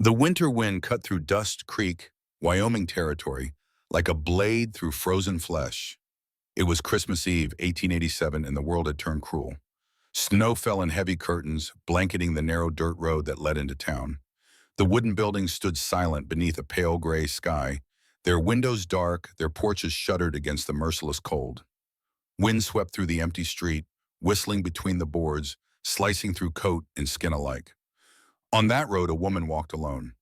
The winter wind cut through Dust Creek, Wyoming territory, like a blade through frozen flesh. It was Christmas Eve, 1887, and the world had turned cruel. Snow fell in heavy curtains, blanketing the narrow dirt road that led into town. The wooden buildings stood silent beneath a pale gray sky, their windows dark, their porches shuttered against the merciless cold. Wind swept through the empty street, whistling between the boards, slicing through coat and skin alike. On that road, a woman walked alone.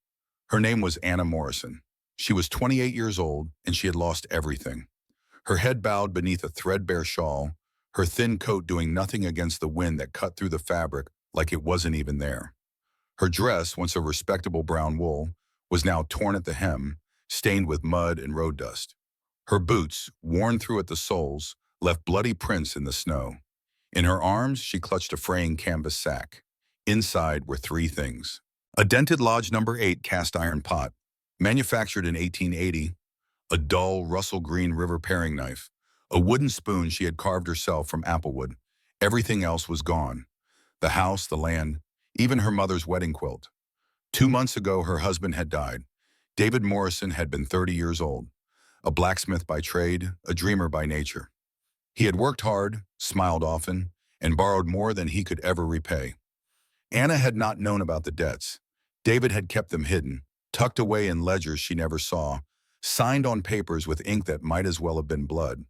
Her name was Anna Morrison. She was 28 years old, and she had lost everything. Her head bowed beneath a threadbare shawl, her thin coat doing nothing against the wind that cut through the fabric like it wasn't even there. Her dress, once of respectable brown wool, was now torn at the hem, stained with mud and road dust. Her boots, worn through at the soles, left bloody prints in the snow. In her arms, she clutched a fraying canvas sack. Inside were three things: a dented Lodge No. 8 cast iron pot, manufactured in 1880, a dull Russell Green river paring knife, a wooden spoon she had carved herself from applewood. Everything else was gone. The house, the land, even her mother's wedding quilt. 2 months ago, her husband had died. David Morrison had been 30 years old, a blacksmith by trade, a dreamer by nature. He had worked hard, smiled often, and borrowed more than he could ever repay. Anna had not known about the debts. David had kept them hidden, tucked away in ledgers she never saw, signed on papers with ink that might as well have been blood.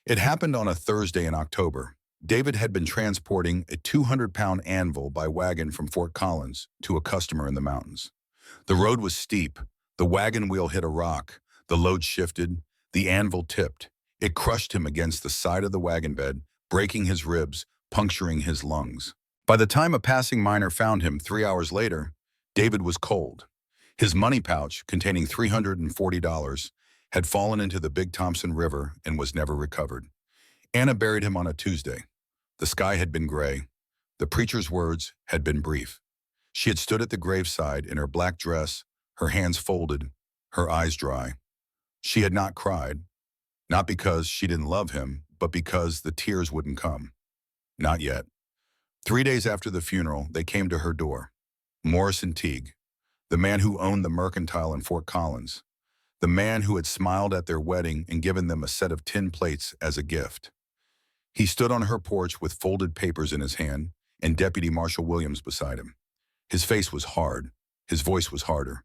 It happened on a Thursday in October. David had been transporting a 200-pound anvil by wagon from Fort Collins to a customer in the mountains. The road was steep. The wagon wheel hit a rock. The load shifted. The anvil tipped. It crushed him against the side of the wagon bed, breaking his ribs, puncturing his lungs. By the time a passing miner found him 3 hours later, David was cold. His money pouch, containing $340, had fallen into the Big Thompson River and was never recovered. Anna buried him on a Tuesday. The sky had been gray. The preacher's words had been brief. She had stood at the graveside in her black dress, her hands folded, her eyes dry. She had not cried, not because she didn't love him, but because the tears wouldn't come. Not yet. 3 days after the funeral, they came to her door. Morrison Teague, the man who owned the mercantile in Fort Collins, the man who had smiled at their wedding and given them a set of tin plates as a gift. He stood on her porch with folded papers in his hand and Deputy Marshal Williams beside him. His face was hard. His voice was harder.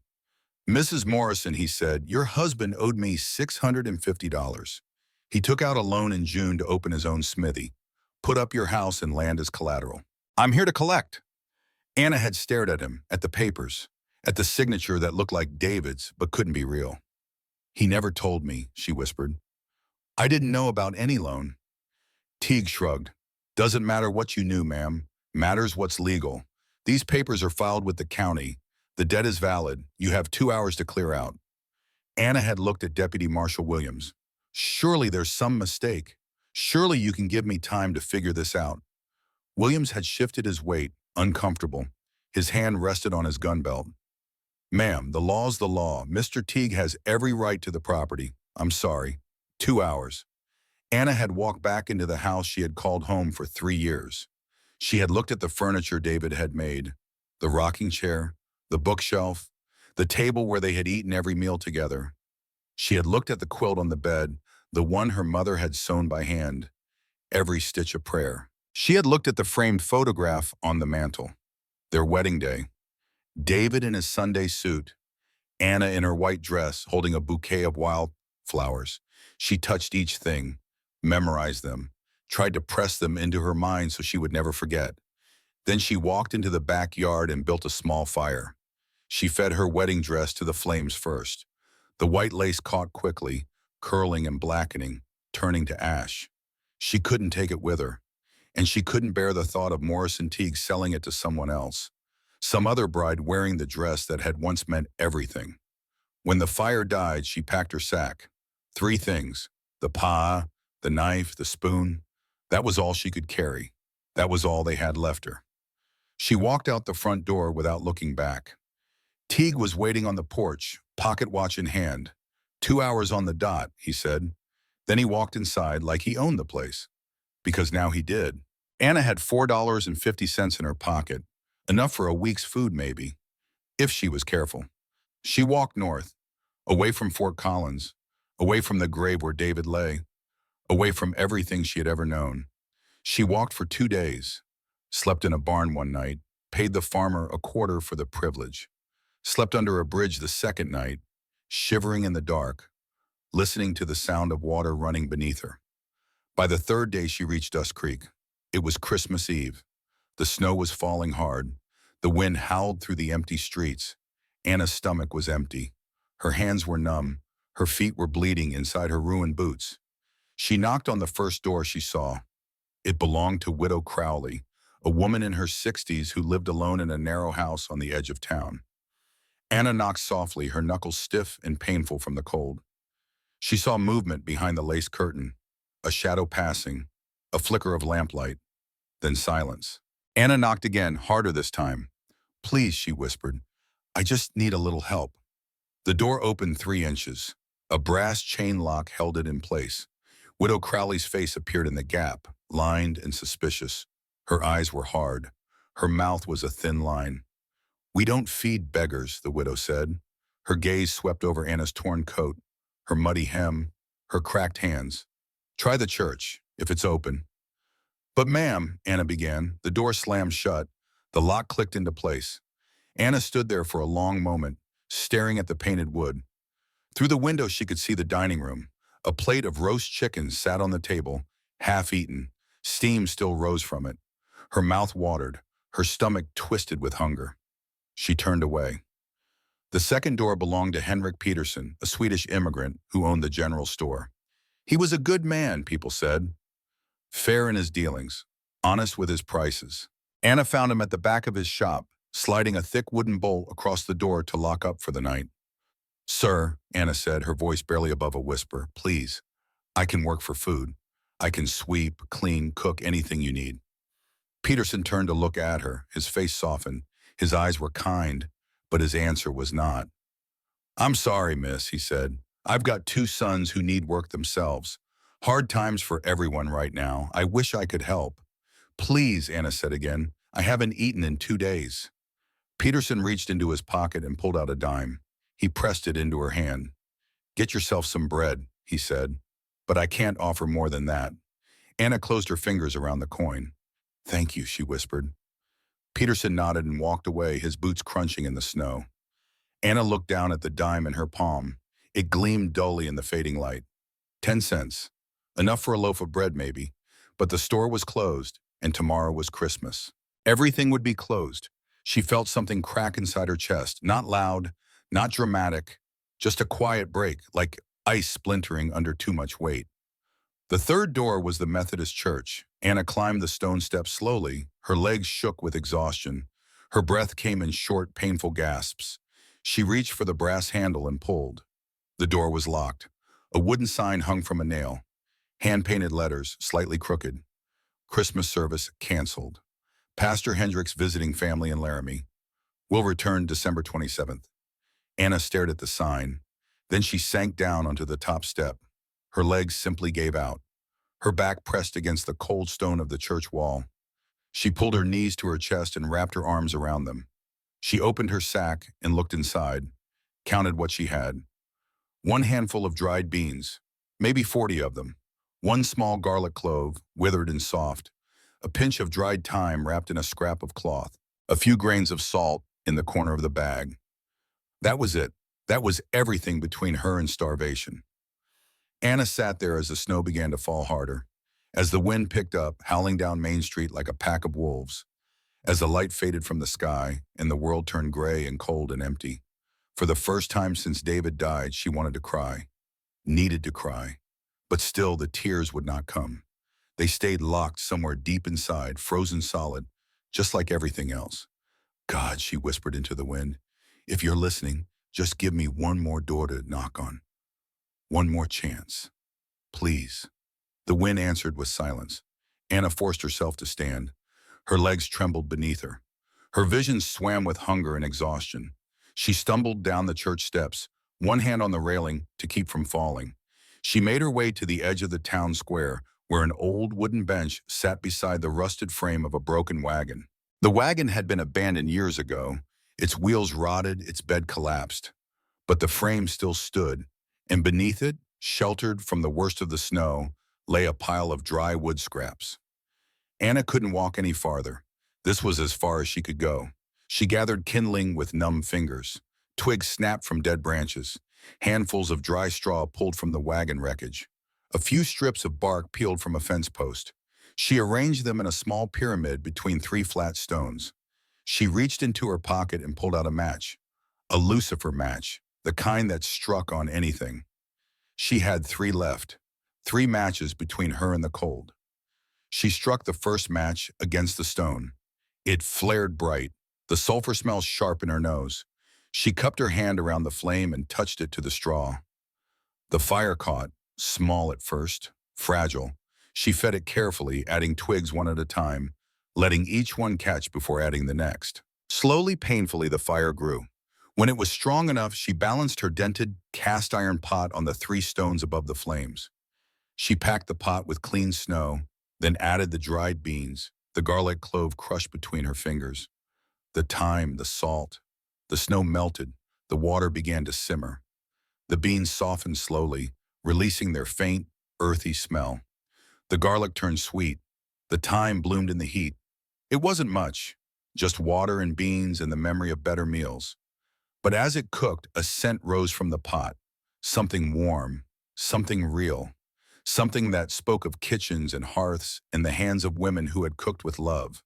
"Mrs. Morrison," he said, "your husband owed me $650. He took out a loan in June to open his own smithy, put up your house and land as collateral. I'm here to collect." Anna had stared at him, at the papers, at the signature that looked like David's but couldn't be real. "He never told me," she whispered. "I didn't know about any loan." Teague shrugged. "Doesn't matter what you knew, ma'am. Matters what's legal. These papers are filed with the county. The debt is valid. You have 2 hours to clear out." Anna had looked at Deputy Marshal Williams. "Surely there's some mistake. Surely you can give me time to figure this out." Williams had shifted his weight, uncomfortable. His hand rested on his gun belt. "Ma'am, the law's the law. Mr. Teague has every right to the property. I'm sorry. 2 hours." Anna had walked back into the house she had called home for 3 years. She had looked at the furniture David had made, the rocking chair, the bookshelf, the table where they had eaten every meal together. She had looked at the quilt on the bed, the one her mother had sewn by hand, every stitch a prayer. She had looked at the framed photograph on the mantel, their wedding day. David in his Sunday suit, Anna in her white dress holding a bouquet of wildflowers. She touched each thing, memorized them, tried to press them into her mind so she would never forget. Then she walked into the backyard and built a small fire. She fed her wedding dress to the flames first. The white lace caught quickly, curling and blackening, turning to ash. She couldn't take it with her, and she couldn't bear the thought of Morrison Teague selling it to someone else, some other bride wearing the dress that had once meant everything. When the fire died, she packed her sack. 3 things: the pie, the knife, the spoon. That was all she could carry. That was all they had left her. She walked out the front door without looking back. Teague was waiting on the porch, pocket watch in hand. 2 hours on the dot, he said. Then he walked inside like he owned the place. Because now he did. Anna had $4.50 in her pocket, enough for a week's food maybe. if she was careful. She walked north, away from Fort Collins, away from the grave where David lay, away from everything she had ever known. She walked for 2 days, slept in a barn one night, paid the farmer a quarter for the privilege, slept under a bridge the second night, shivering in the dark, listening to the sound of water running beneath her. By the third day she reached Dust Creek. It was Christmas Eve. The snow was falling hard. The wind howled through the empty streets. Anna's stomach was empty. Her hands were numb. Her feet were bleeding inside her ruined boots. She knocked on the first door she saw. It belonged to Widow Crowley, a woman in her 60s who lived alone in a narrow house on the edge of town. Anna knocked softly, her knuckles stiff and painful from the cold. She saw movement behind the lace curtain, a shadow passing, a flicker of lamplight, then silence. Anna knocked again, harder this time. "Please," she whispered, "I just need a little help." The door opened 3 inches. A brass chain lock held it in place. Widow Crowley's face appeared in the gap, lined and suspicious. Her eyes were hard. Her mouth was a thin line. "We don't feed beggars," the widow said. Her gaze swept over Anna's torn coat, her muddy hem, her cracked hands. "Try the church, if it's open." "But ma'am," Anna began. The door slammed shut. The lock clicked into place. Anna stood there for a long moment, staring at the painted wood. Through the window she could see the dining room. A plate of roast chicken sat on the table, half eaten. Steam still rose from it. Her mouth watered, her stomach twisted with hunger. She turned away. The second door belonged to Henrik Peterson, a Swedish immigrant who owned the general store. He was a good man, people said. Fair in his dealings, honest with his prices. Anna found him at the back of his shop, sliding a thick wooden bolt across the door to lock up for the night. "Sir," Anna said, her voice barely above a whisper, "please, I can work for food. I can sweep, clean, cook, anything you need." Peterson turned to look at her, his face softened. His eyes were kind, but his answer was not. "I'm sorry, miss," he said. "I've got 2 sons who need work themselves. Hard times for everyone right now. I wish I could help." "Please," Anna said again. "I haven't eaten in 2 days." Peterson reached into his pocket and pulled out a dime. He pressed it into her hand. "Get yourself some bread," he said. "But I can't offer more than that." Anna closed her fingers around the coin. "Thank you," she whispered. Peterson nodded and walked away, his boots crunching in the snow. Anna looked down at the dime in her palm. It gleamed dully in the fading light. 10 cents. Enough for a loaf of bread, maybe. But the store was closed, and tomorrow was Christmas. Everything would be closed. She felt something crack inside her chest, not loud, not dramatic, just a quiet break, like ice splintering under too much weight. The third door was the Methodist church. Anna climbed the stone steps slowly. Her legs shook with exhaustion. Her breath came in short, painful gasps. She reached for the brass handle and pulled. The door was locked. A wooden sign hung from a nail. Hand-painted letters, slightly crooked. Christmas service canceled. Pastor Hendricks visiting family in Laramie. Will return December 27th. Anna stared at the sign. Then she sank down onto the top step. Her legs simply gave out. Her back pressed against the cold stone of the church wall. She pulled her knees to her chest and wrapped her arms around them. She opened her sack and looked inside, counted what she had. 1 handful of dried beans, maybe 40 of them. 1 small garlic clove, withered and soft. A pinch of dried thyme wrapped in a scrap of cloth. A few grains of salt in the corner of the bag. That was it. That was everything between her and starvation. Anna sat there as the snow began to fall harder, as the wind picked up, howling down Main Street like a pack of wolves, as the light faded from the sky and the world turned gray and cold and empty. For the first time since David died, she wanted to cry, needed to cry, but still the tears would not come. They stayed locked somewhere deep inside, frozen solid, just like everything else. "God," she whispered into the wind, "if you're listening, just give me 1 more door to knock on. 1 more chance. Please." The wind answered with silence. Anna forced herself to stand. Her legs trembled beneath her. Her vision swam with hunger and exhaustion. She stumbled down the church steps, 1 hand on the railing to keep from falling. She made her way to the edge of the town square, where an old wooden bench sat beside the rusted frame of a broken wagon. The wagon had been abandoned years ago. Its wheels rotted, its bed collapsed, but the frame still stood, and beneath it, sheltered from the worst of the snow, lay a pile of dry wood scraps. Anna couldn't walk any farther. This was as far as she could go. She gathered kindling with numb fingers. Twigs snapped from dead branches. Handfuls of dry straw pulled from the wagon wreckage. A few strips of bark peeled from a fence post. She arranged them in a small pyramid between three flat stones. She reached into her pocket and pulled out a match. A lucifer match, the kind that struck on anything. She had three left. 3 matches between her and the cold. She struck the first match against the stone. It flared bright, the sulfur smell sharp in her nose. She cupped her hand around the flame and touched it to the straw. The fire caught, small at first, fragile. She fed it carefully, adding twigs one at a time, letting each one catch before adding the next. Slowly, painfully, the fire grew. When it was strong enough, she balanced her dented, cast-iron pot on the 3 stones above the flames. She packed the pot with clean snow, then added the dried beans, the garlic clove crushed between her fingers, the thyme, the salt. The snow melted, the water began to simmer. The beans softened slowly, releasing their faint, earthy smell. The garlic turned sweet. The thyme bloomed in the heat. It wasn't much, just water and beans and the memory of better meals. But as it cooked, a scent rose from the pot, something warm, something real, something that spoke of kitchens and hearths and the hands of women who had cooked with love.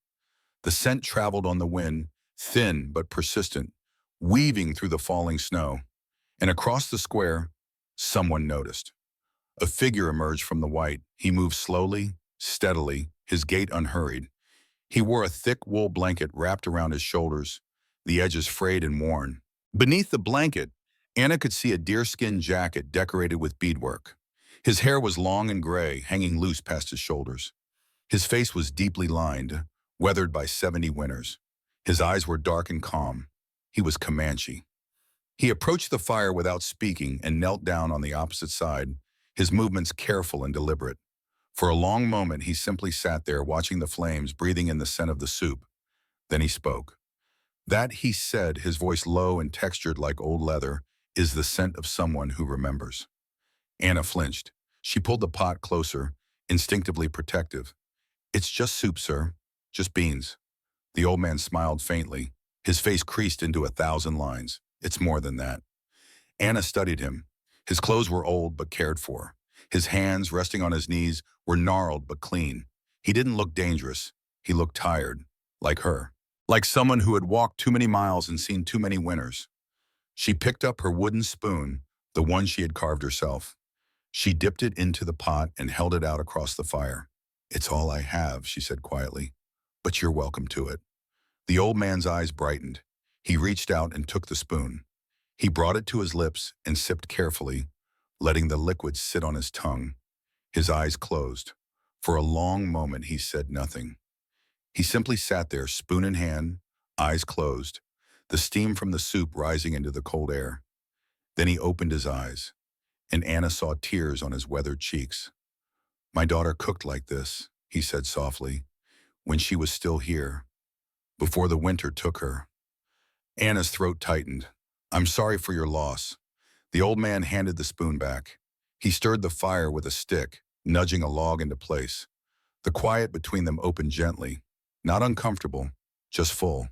The scent traveled on the wind, thin but persistent, weaving through the falling snow. And across the square, someone noticed. A figure emerged from the white. He moved slowly, steadily, his gait unhurried. He wore a thick wool blanket wrapped around his shoulders, the edges frayed and worn. Beneath the blanket, Anna could see a deerskin jacket decorated with beadwork. His hair was long and gray, hanging loose past his shoulders. His face was deeply lined, weathered by 70 winters. His eyes were dark and calm. He was Comanche. He approached the fire without speaking and knelt down on the opposite side, his movements careful and deliberate. For a long moment, he simply sat there watching the flames, breathing in the scent of the soup. Then he spoke. That, he said, his voice low and textured like old leather, is the scent of someone who remembers. Anna flinched. She pulled the pot closer, instinctively protective. It's just soup, sir. Just beans. The old man smiled faintly. His face creased into 1,000 lines. It's more than that. Anna studied him. His clothes were old but cared for. His hands, resting on his knees, were gnarled but clean. He didn't look dangerous. He looked tired, like her. Like someone who had walked too many miles and seen too many winters. She picked up her wooden spoon, the one she had carved herself. She dipped it into the pot and held it out across the fire. It's all I have, she said quietly, but you're welcome to it. The old man's eyes brightened. He reached out and took the spoon. He brought it to his lips and sipped carefully, letting the liquid sit on his tongue. His eyes closed. For a long moment, he said nothing. He simply sat there, spoon in hand, eyes closed, the steam from the soup rising into the cold air. Then he opened his eyes, and Anna saw tears on his weathered cheeks. My daughter cooked like this, he said softly, when she was still here, before the winter took her. Anna's throat tightened. I'm sorry for your loss. The old man handed the spoon back. He stirred the fire with a stick, nudging a log into place. The quiet between them opened gently, not uncomfortable, just full.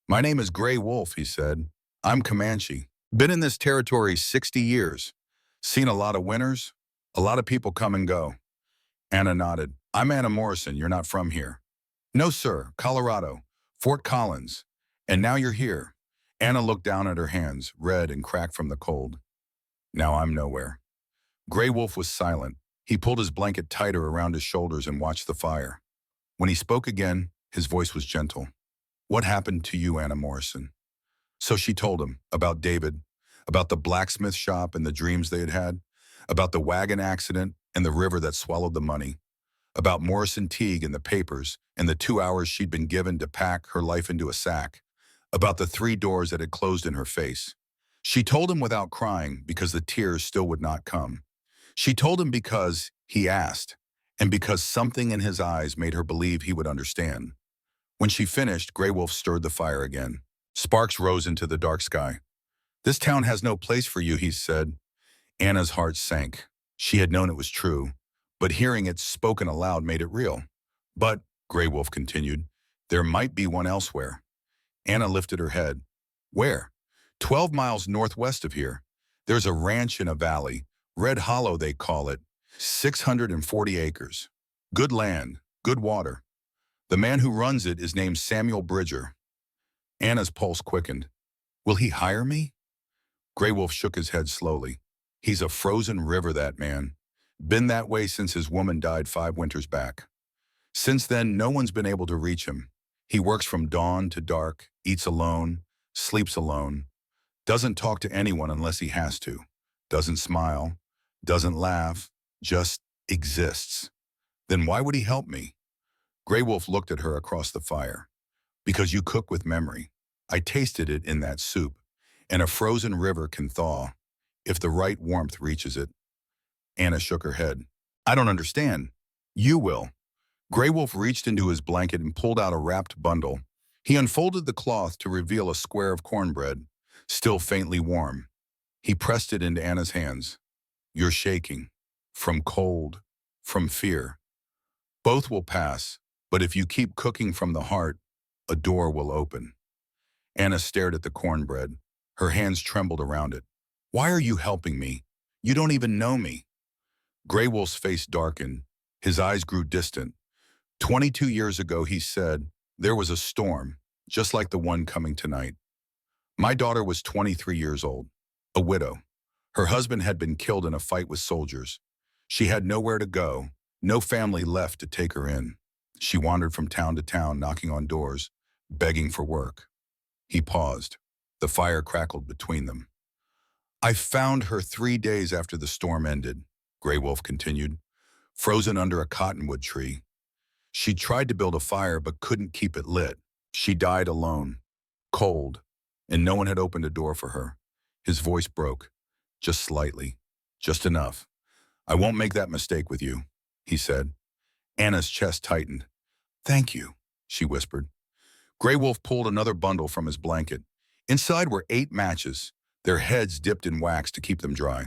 My name is Gray Wolf, he said. I'm Comanche. Been in this territory 60 years. Seen a lot of winters, a lot of people come and go. Anna nodded. I'm Anna Morrison. You're not from here. No, sir. Colorado. Fort Collins. And now you're here. Anna looked down at her hands, red and cracked from the cold. Now I'm nowhere. Gray Wolf was silent. He pulled his blanket tighter around his shoulders and watched the fire. When he spoke again, his voice was gentle. What happened to you, Anna Morrison? So she told him about David, about the blacksmith shop and the dreams they had had, about the wagon accident and the river that swallowed the money, about Morrison Teague and the papers and the 2 hours she'd been given to pack her life into a sack, about the 3 doors that had closed in her face. She told him without crying because the tears still would not come. She told him because he asked, and because something in his eyes made her believe he would understand. When she finished, Gray Wolf stirred the fire again. Sparks rose into the dark sky. This town has no place for you, he said. Anna's heart sank. She had known it was true, but hearing it spoken aloud made it real. But, Grey Wolf continued, there might be one elsewhere. Anna lifted her head. Where? 12 miles northwest of here. There's a ranch in a valley, Red Hollow they call it, 640 acres. Good land, good water. The man who runs it is named Samuel Bridger. Anna's pulse quickened. Will he hire me? Grey Wolf shook his head slowly. He's a frozen river, that man. Been that way since his woman died 5 winters back. Since then, no one's been able to reach him. He works from dawn to dark, eats alone, sleeps alone, doesn't talk to anyone unless he has to, doesn't smile, doesn't laugh, just exists. Then why would he help me? Grey Wolf looked at her across the fire. Because you cook with memory. I tasted it in that soup, and a frozen river can thaw, if the right warmth reaches it. Anna shook her head. I don't understand. You will. Grey Wolf reached into his blanket and pulled out a wrapped bundle. He unfolded the cloth to reveal a square of cornbread, still faintly warm. He pressed it into Anna's hands. You're shaking. From cold. From fear. Both will pass, but if you keep cooking from the heart, a door will open. Anna stared at the cornbread. Her hands trembled around it. Why are you helping me? You don't even know me. Grey Wolf's face darkened. His eyes grew distant. 22 years ago, he said, there was a storm, just like the one coming tonight. My daughter was 23 years old, a widow. Her husband had been killed in a fight with soldiers. She had nowhere to go, no family left to take her in. She wandered from town to town, knocking on doors, begging for work. He paused. The fire crackled between them. I found her 3 days after the storm ended, Grey Wolf continued, frozen under a cottonwood tree. She tried to build a fire but couldn't keep it lit. She died alone, cold, and no one had opened a door for her. His voice broke, just slightly, just enough. I won't make that mistake with you, he said. Anna's chest tightened. Thank you, she whispered. Grey Wolf pulled another bundle from his blanket. Inside were 8 matches, their heads dipped in wax to keep them dry,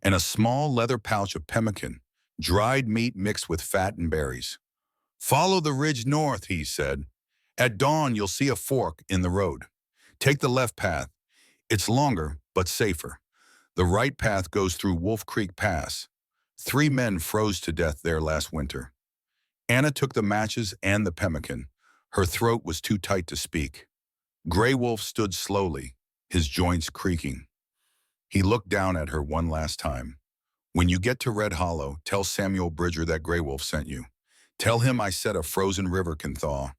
and a small leather pouch of pemmican, dried meat mixed with fat and berries. Follow the ridge north, he said. At dawn, you'll see a fork in the road. Take the left path. It's longer, but safer. The right path goes through Wolf Creek Pass. 3 men froze to death there last winter. Anna took the matches and the pemmican. Her throat was too tight to speak. Grey Wolf stood slowly, his joints creaking. He looked down at her one last time. When you get to Red Hollow, tell Samuel Bridger that Grey Wolf sent you. Tell him I said a frozen river can thaw.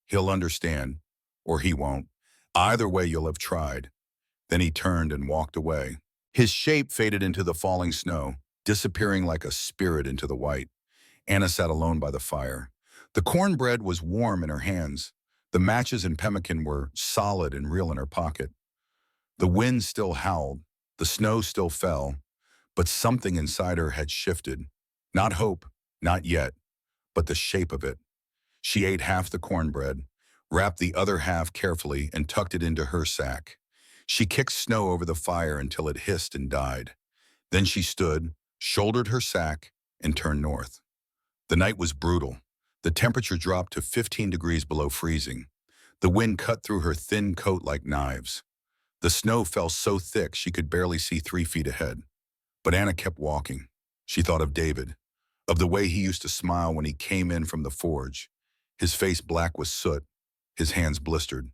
He'll understand, or he won't. Either way, you'll have tried. Then he turned and walked away. His shape faded into the falling snow, disappearing like a spirit into the white. Anna sat alone by the fire. The cornbread was warm in her hands. The matches and pemmican were solid and real in her pocket. The wind still howled. The snow still fell. But something inside her had shifted. Not hope, not yet, but the shape of it. She ate half the cornbread, wrapped the other half carefully, and tucked it into her sack. She kicked snow over the fire until it hissed and died. Then she stood, shouldered her sack, and turned north. The night was brutal. The temperature dropped to 15 degrees below freezing. The wind cut through her thin coat like knives. The snow fell so thick she could barely see 3 feet ahead. But Anna kept walking. She thought of David, of the way he used to smile when he came in from the forge, his face black with soot, his hands blistered.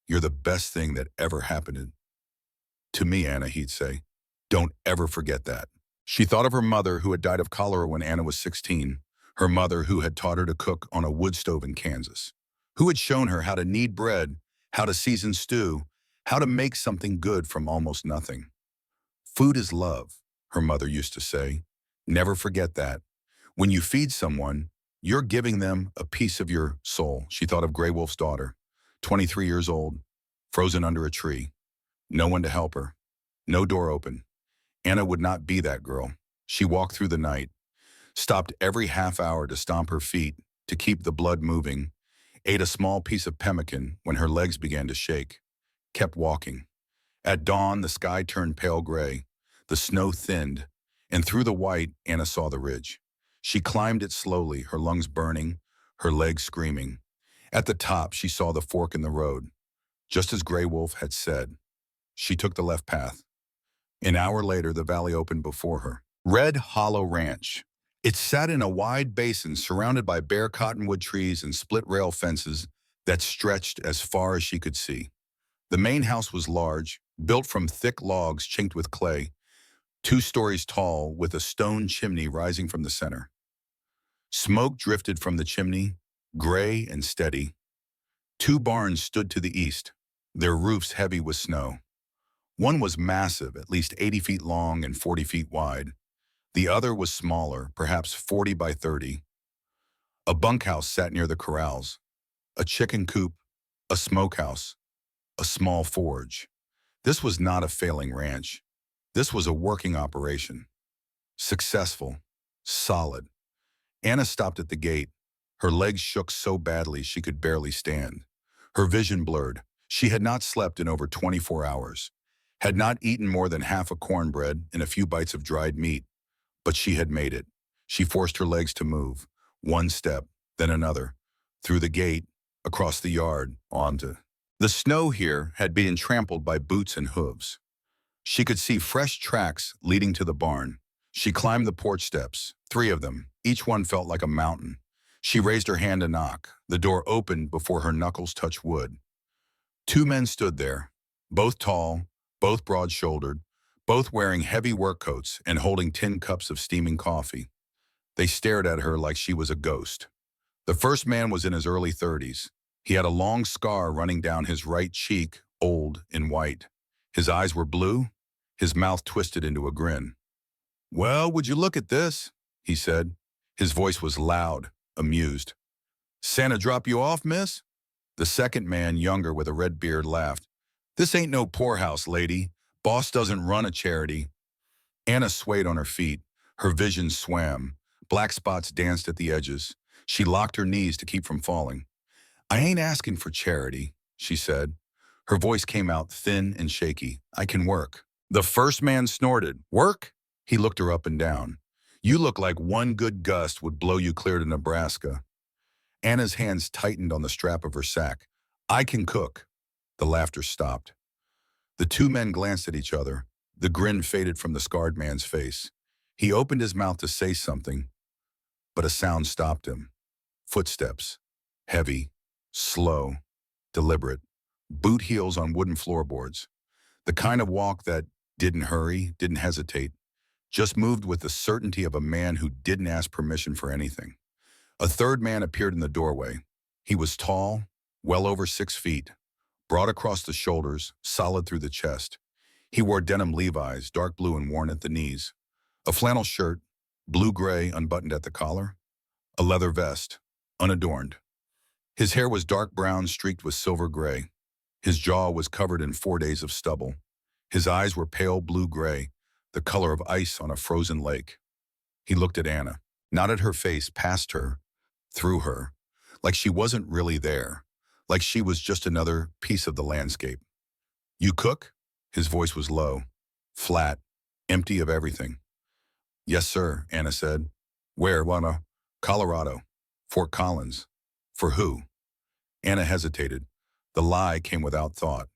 You're the best thing that ever happened to me, Anna, he'd say. Don't ever forget that. She thought of her mother who had died of cholera when Anna was 16, her mother who had taught her to cook on a wood stove in Kansas, who had shown her how to knead bread, how to season stew, how to make something good from almost nothing. Food is love, her mother used to say. Never forget that. When you feed someone, you're giving them a piece of your soul. She thought of Grey Wolf's daughter, 23 years old, frozen under a tree. No one to help her. No door open. Anna would not be that girl. She walked through the night, stopped every half hour to stomp her feet, to keep the blood moving, ate a small piece of pemmican when her legs began to shake. kept walking. At dawn, the sky turned pale gray. The snow thinned, and through the white, Anna saw the ridge. She climbed it slowly, her lungs burning, her legs screaming. At the top, she saw the fork in the road. Just as Grey Wolf had said, she took the left path. An hour later, the valley opened before her. Red Hollow Ranch. It sat in a wide basin surrounded by bare cottonwood trees and split rail fences that stretched as far as she could see. The main house was large, built from thick logs chinked with clay, 2 stories tall with a stone chimney rising from the center. Smoke drifted from the chimney, gray and steady. 2 barns stood to the east, their roofs heavy with snow. One was massive, at least 80 feet long and 40 feet wide. The other was smaller, perhaps 40 by 30. A bunkhouse sat near the corrals, a chicken coop, a smokehouse, a small forge. This was not a failing ranch. This was a working operation. Successful, solid. Anna stopped at the gate. Her legs shook so badly she could barely stand. Her vision blurred. She had not slept in over 24 hours, had not eaten more than half a cornbread and a few bites of dried meat, but she had made it. She forced her legs to move, one step, then another, through the gate, across the yard, onto. The snow here had been trampled by boots and hooves. She could see fresh tracks leading to the barn. She climbed the porch steps, 3 of them. Each one felt like a mountain. She raised her hand to knock. The door opened before her knuckles touched wood. 2 men stood there, both tall, both broad-shouldered, both wearing heavy work coats and holding tin cups of steaming coffee. They stared at her like she was a ghost. The first man was in his early 30s. He had a long scar running down his right cheek, old and white. His eyes were blue, his mouth twisted into a grin. "Well, would you look at this?" he said. His voice was loud, amused. "Santa drop you off, miss?" The second man, younger with a red beard, laughed. "This ain't no poorhouse, lady. Boss doesn't run a charity." Anna swayed on her feet. Her vision swam. Black spots danced at the edges. She locked her knees to keep from falling. "I ain't asking for charity," she said. Her voice came out thin and shaky. "I can work." The first man snorted. "Work?" He looked her up and down. "You look like one good gust would blow you clear to Nebraska." Anna's hands tightened on the strap of her sack. "I can cook." The laughter stopped. The 2 men glanced at each other. The grin faded from the scarred man's face. He opened his mouth to say something, but a sound stopped him. Footsteps. Heavy, slow, deliberate. Boot heels on wooden floorboards. The kind of walk that didn't hurry, didn't hesitate, just moved with the certainty of a man who didn't ask permission for anything. A third man appeared in the doorway. He was tall, well over 6 feet, broad across the shoulders, solid through the chest. He wore denim Levi's, dark blue and worn at the knees, a flannel shirt, blue-gray unbuttoned at the collar, a leather vest, unadorned. His hair was dark brown streaked with silver gray. His jaw was covered in 4 days of stubble. His eyes were pale blue-gray, the color of ice on a frozen lake. He looked at Anna, not at her face, past her, through her, like she wasn't really there, like she was just another piece of the landscape. "You cook?" His voice was low, flat, empty of everything. "Yes, sir," Anna said. "Where?" "Wanna? Colorado. Fort Collins." "For who?" Anna hesitated. The lie came without thought.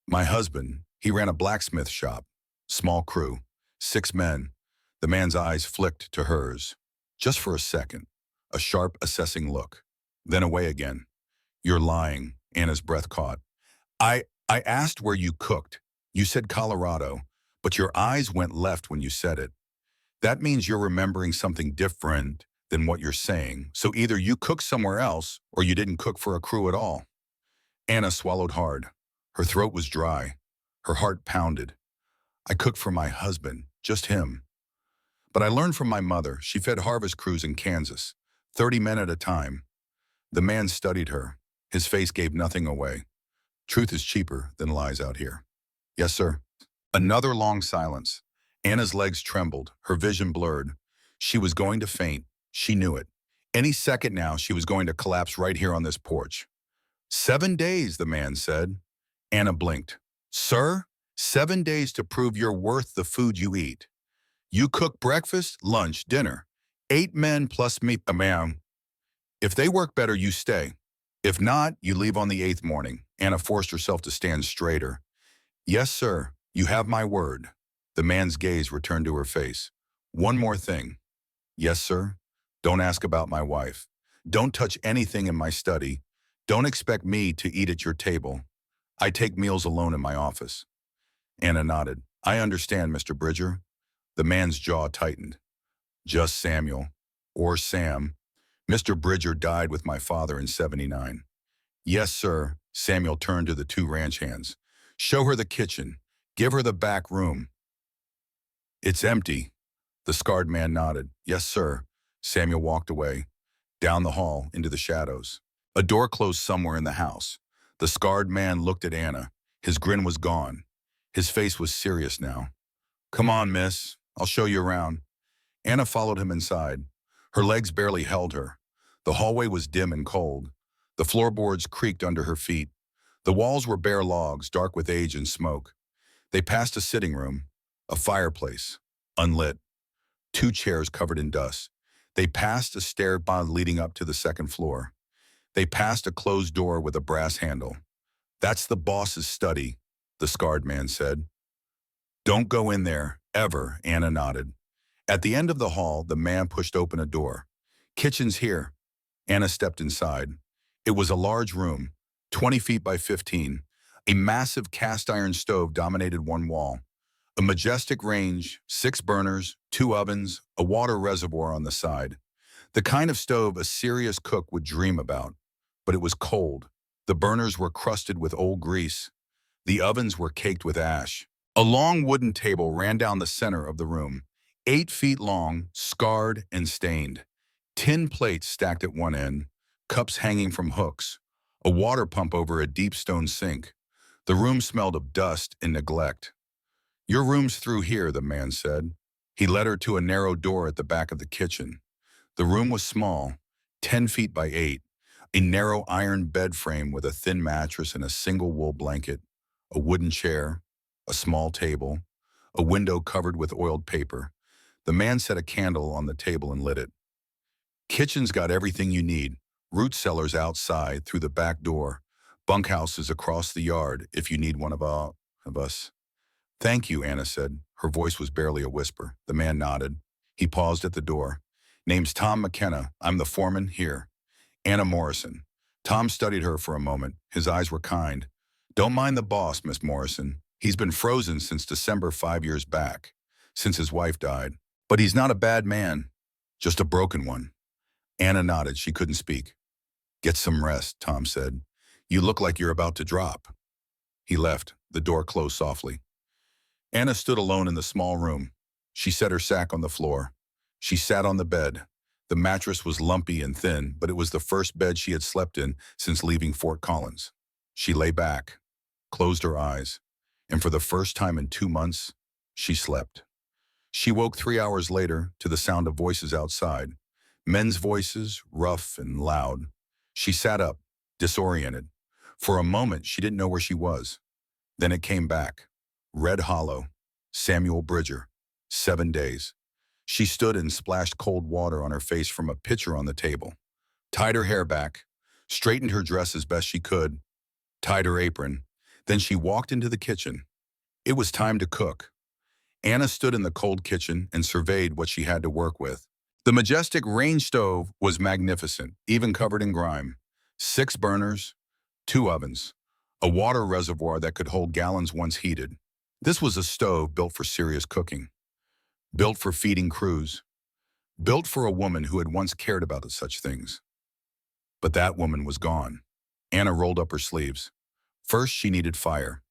"My husband, he ran a blacksmith shop. Small crew. 6 men. The man's eyes flicked to hers. Just for a second. A sharp, assessing look. Then away again. "You're lying," Anna's breath caught. I asked where you cooked. You said Colorado, but your eyes went left when you said it. That means you're remembering something different than what you're saying. So either you cooked somewhere else or you didn't cook for a crew at all." Anna swallowed hard. Her throat was dry. Her heart pounded. "I cooked for my husband, just him. But I learned from my mother. She fed harvest crews in Kansas, 30 men at a time." The man studied her. His face gave nothing away. "Truth is cheaper than lies out here." "Yes, sir." Another long silence. Anna's legs trembled, her vision blurred. She was going to faint. She knew it. Any second now, she was going to collapse right here on this porch. "7 days, the man said. Anna blinked. Sir, 7 days to prove you're worth the food you eat. You cook breakfast, lunch, dinner. 8 men plus me, ma'am. If they work better, you stay. If not, you leave on the 8th morning. Anna forced herself to stand straighter. Yes, sir, you have my word. The man's gaze returned to her face. One more thing. Yes, sir. Don't ask about my wife. Don't touch anything in my study. Don't expect me to eat at your table. I take meals alone in my office. Anna nodded. I understand, Mr. Bridger. The man's jaw tightened. Just Samuel. Or Sam. Mr. Bridger died with my father in '79. Yes, sir. Samuel turned to the two ranch hands. Show her the kitchen. Give her the back room. It's empty. The scarred man nodded. Yes, sir. Samuel walked away, down the hall into the shadows. A door closed somewhere in the house. The scarred man looked at Anna. His grin was gone. His face was serious now. Come on, miss. I'll show you around. Anna followed him inside. Her legs barely held her. The hallway was dim and cold. The floorboards creaked under her feet. The walls were bare logs, dark with age and smoke. They passed a sitting room, a fireplace, unlit, 2 chairs covered in dust. They passed a stair leading up to the second floor. They passed a closed door with a brass handle. That's the boss's study, the scarred man said. Don't go in there, ever, Anna nodded. At the end of the hall, the man pushed open a door. Kitchen's here. Anna stepped inside. It was a large room, 20 feet by 15. A massive cast iron stove dominated one wall. A majestic range, 6 burners, 2 ovens, a water reservoir on the side. The kind of stove a serious cook would dream about. But it was cold. The burners were crusted with old grease. The ovens were caked with ash. A long wooden table ran down the center of the room, 8 feet long, scarred and stained. Tin plates stacked at one end, cups hanging from hooks, a water pump over a deep stone sink. The room smelled of dust and neglect. Your room's through here, the man said. He led her to a narrow door at the back of the kitchen. The room was small, 10 feet by 8, a narrow iron bed frame with a thin mattress and a single wool blanket, a wooden chair, a small table, a window covered with oiled paper. The man set a candle on the table and lit it. Kitchen's got everything you need. Root cellars outside through the back door. Bunkhouses across the yard if you need one of us. Thank you, Anna said. Her voice was barely a whisper. The man nodded. He paused at the door. Name's Tom McKenna. I'm the foreman here. Anna Morrison. Tom studied her for a moment. His eyes were kind. Don't mind the boss, Miss Morrison. He's been frozen since December 5 years back, since his wife died. But he's not a bad man, just a broken one. Anna nodded. She couldn't speak. Get some rest, Tom said. You look like you're about to drop. He left. The door closed softly. Anna stood alone in the small room. She set her sack on the floor. She sat on the bed. The mattress was lumpy and thin, but it was the first bed she had slept in since leaving Fort Collins. She lay back, closed her eyes, and for the first time in 2 months, she slept. She woke 3 hours later to the sound of voices outside. Men's voices, rough and loud. She sat up, disoriented. For a moment, she didn't know where she was. Then it came back. Red Hollow, Samuel Bridger, 7 days. She stood and splashed cold water on her face from a pitcher on the table, tied her hair back, straightened her dress as best she could, tied her apron. Then she walked into the kitchen. It was time to cook. Anna stood in the cold kitchen and surveyed what she had to work with. The majestic range stove was magnificent, even covered in grime. 6 burners, 2 ovens, a water reservoir that could hold gallons once heated. This was a stove built for serious cooking, built for feeding crews, built for a woman who had once cared about such things. But that woman was gone. Anna rolled up her sleeves. First, she needed fire.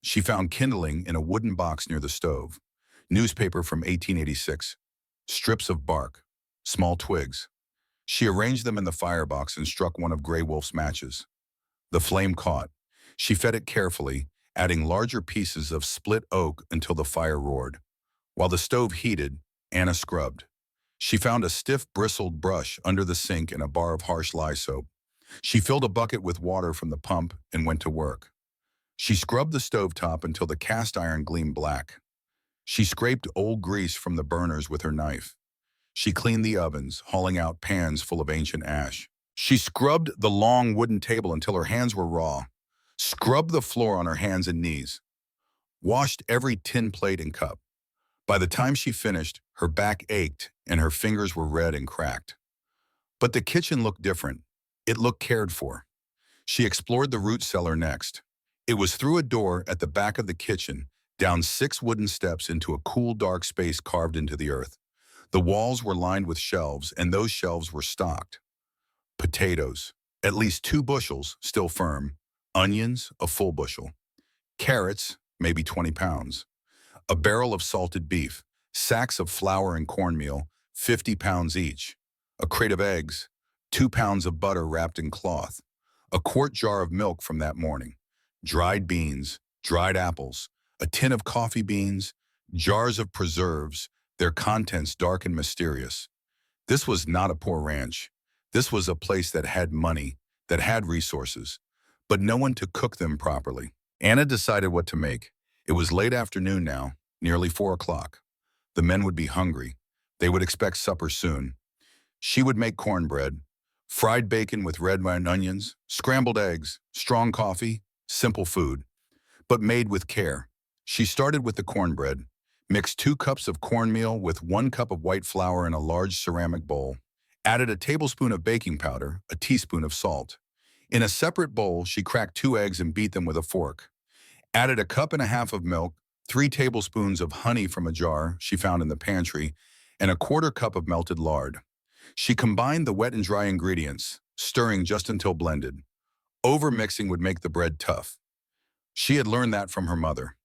She found kindling in a wooden box near the stove, newspaper from 1886, strips of bark, small twigs. She arranged them in the firebox and struck one of Grey Wolf's matches. The flame caught. She fed it carefully, adding larger pieces of split oak until the fire roared. While the stove heated, Anna scrubbed. She found a stiff, bristled brush under the sink and a bar of harsh lye soap. She filled a bucket with water from the pump and went to work. She scrubbed the stovetop until the cast iron gleamed black. She scraped old grease from the burners with her knife. She cleaned the ovens, hauling out pans full of ancient ash. She scrubbed the long wooden table until her hands were raw, scrubbed the floor on her hands and knees, washed every tin plate and cup. By the time she finished, her back ached and her fingers were red and cracked. But the kitchen looked different. It looked cared for. She explored the root cellar next. It was through a door at the back of the kitchen, down 6 wooden steps into a cool, dark space carved into the earth. The walls were lined with shelves, and those shelves were stocked. Potatoes, at least 2 bushels, still firm. Onions, a full bushel. Carrots, maybe 20 pounds. A barrel of salted beef. Sacks of flour and cornmeal, 50 pounds each. A crate of eggs. 2 pounds of butter wrapped in cloth. A quart jar of milk from that morning. Dried beans, dried apples. A tin of coffee beans. Jars of preserves, their contents dark and mysterious. This was not a poor ranch. This was a place that had money, that had resources, but no one to cook them properly. Anna decided what to make. It was late afternoon now, nearly 4 o'clock. The men would be hungry. They would expect supper soon. She would make cornbread, fried bacon with red wine onions, scrambled eggs, strong coffee, simple food, but made with care. She started with the cornbread, mixed 2 cups of cornmeal with 1 cup of white flour in a large ceramic bowl, added a tablespoon of baking powder, a teaspoon of salt. In a separate bowl, she cracked 2 eggs and beat them with a fork. Added a cup and a half of milk, 3 tablespoons of honey from a jar she found in the pantry, and a 1/4 cup of melted lard. She combined the wet and dry ingredients, stirring just until blended. Over-mixing would make the bread tough. She had learned that from her mother.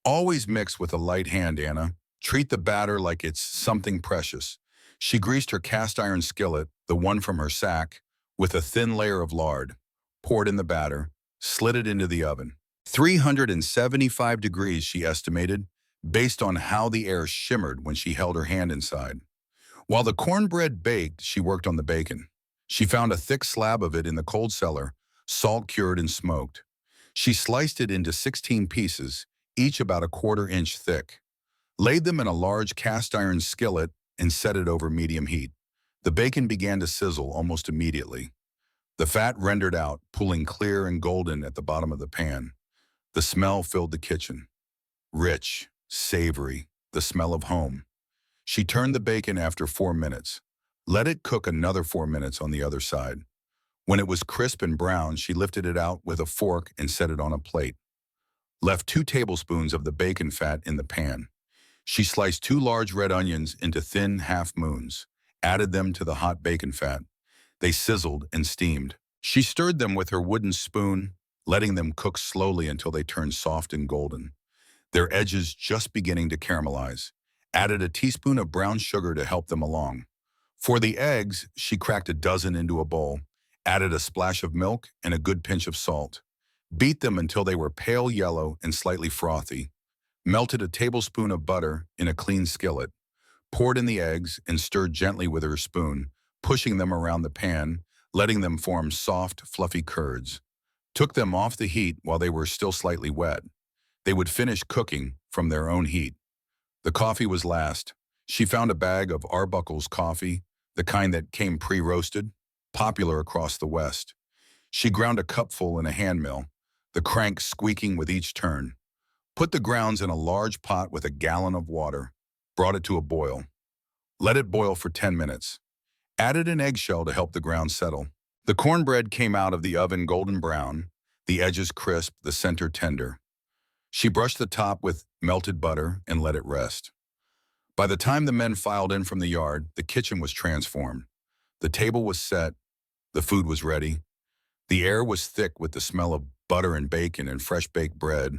Always mix with a light hand, Anna. Treat the batter like it's something precious. She greased her cast iron skillet, the one from her sack, with a thin layer of lard, poured in the batter, slid it into the oven. 375 degrees, she estimated, based on how the air shimmered when she held her hand inside. While the cornbread baked, she worked on the bacon. She found a thick slab of it in the cold cellar, salt-cured and smoked. She sliced it into 16 pieces, each about a 1/4 inch thick, laid them in a large cast iron skillet, and set it over medium heat. The bacon began to sizzle almost immediately. The fat rendered out, pooling clear and golden at the bottom of the pan. The smell filled the kitchen. Rich, savory, the smell of home. She turned the bacon after 4 minutes. Let it cook another 4 minutes on the other side. When it was crisp and brown, she lifted it out with a fork and set it on a plate. Left 2 tablespoons of the bacon fat in the pan. She sliced 2 large red onions into thin half-moons, added them to the hot bacon fat. They sizzled and steamed. She stirred them with her wooden spoon, letting them cook slowly until they turned soft and golden, their edges just beginning to caramelize. Added a teaspoon of brown sugar to help them along. For the eggs, she cracked a dozen into a bowl, added a splash of milk and a good pinch of salt. Beat them until they were pale yellow and slightly frothy. Melted a tablespoon of butter in a clean skillet. Poured in the eggs and stirred gently with her spoon, pushing them around the pan, letting them form soft, fluffy curds. Took them off the heat while they were still slightly wet. They would finish cooking from their own heat. The coffee was last. She found a bag of Arbuckle's coffee, the kind that came pre-roasted, popular across the West. She ground a cupful in a hand mill, the crank squeaking with each turn. Put the grounds in a large pot with a gallon of water, brought it to a boil. Let it boil for 10 minutes. Added an eggshell to help the grounds settle. The cornbread came out of the oven golden brown, the edges crisp, the center tender. She brushed the top with melted butter and let it rest. By the time the men filed in from the yard, the kitchen was transformed. The table was set, the food was ready. The air was thick with the smell of butter and bacon and fresh baked bread,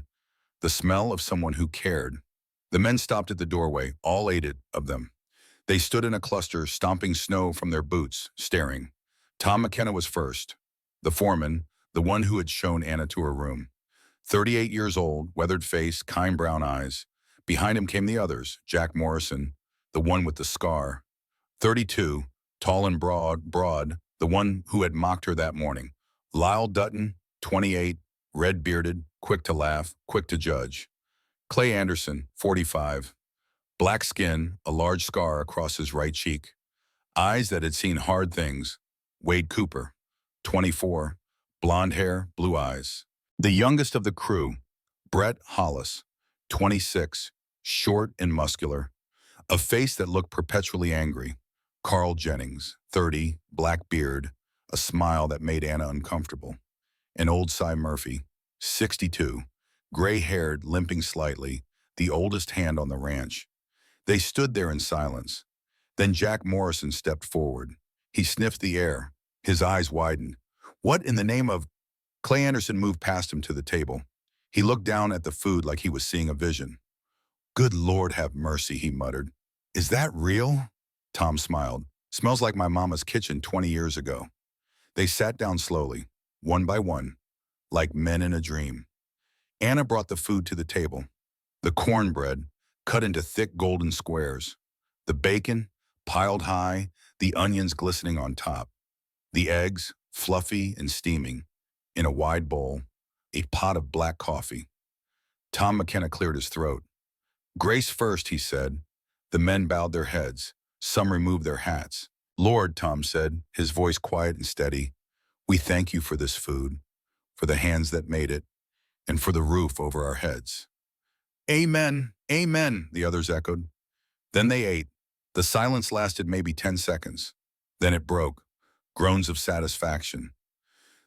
the smell of someone who cared. The men stopped at the doorway, all 8 of them. They stood in a cluster, stomping snow from their boots, staring. Tom McKenna was first, the foreman, the one who had shown Anna to her room. 38 years old, weathered face, kind brown eyes. Behind him came the others, Jack Morrison, the one with the scar. 32, tall and broad, the one who had mocked her that morning. Lyle Dutton, 28, red-bearded, quick to laugh, quick to judge. Clay Anderson, 45. Black skin, a large scar across his right cheek. Eyes that had seen hard things. Wade Cooper, 24. Blonde hair, blue eyes. The youngest of the crew, Brett Hollis, 26. Short and muscular. A face that looked perpetually angry. Carl Jennings, 30. Black beard. A smile that made Anna uncomfortable. And old Cy Murphy, 62. Gray-haired, limping slightly, the oldest hand on the ranch. They stood there in silence. Then Jack Morrison stepped forward. He sniffed the air. His eyes widened. What in the name of... Clay Anderson moved past him to the table. He looked down at the food like he was seeing a vision. Good Lord have mercy, he muttered. Is that real? Tom smiled. Smells like my mama's kitchen 20 years ago. They sat down slowly, one by one, like men in a dream. Anna brought the food to the table. The cornbread, cut into thick golden squares. The bacon, piled high, the onions glistening on top. The eggs, fluffy and steaming. In a wide bowl, a pot of black coffee. Tom McKenna cleared his throat. Grace first, he said. The men bowed their heads. Some removed their hats. Lord, Tom said, his voice quiet and steady, we thank you for this food, for the hands that made it, and for the roof over our heads. Amen, amen, the others echoed. Then they ate. The silence lasted maybe 10 seconds. Then it broke. Groans of satisfaction.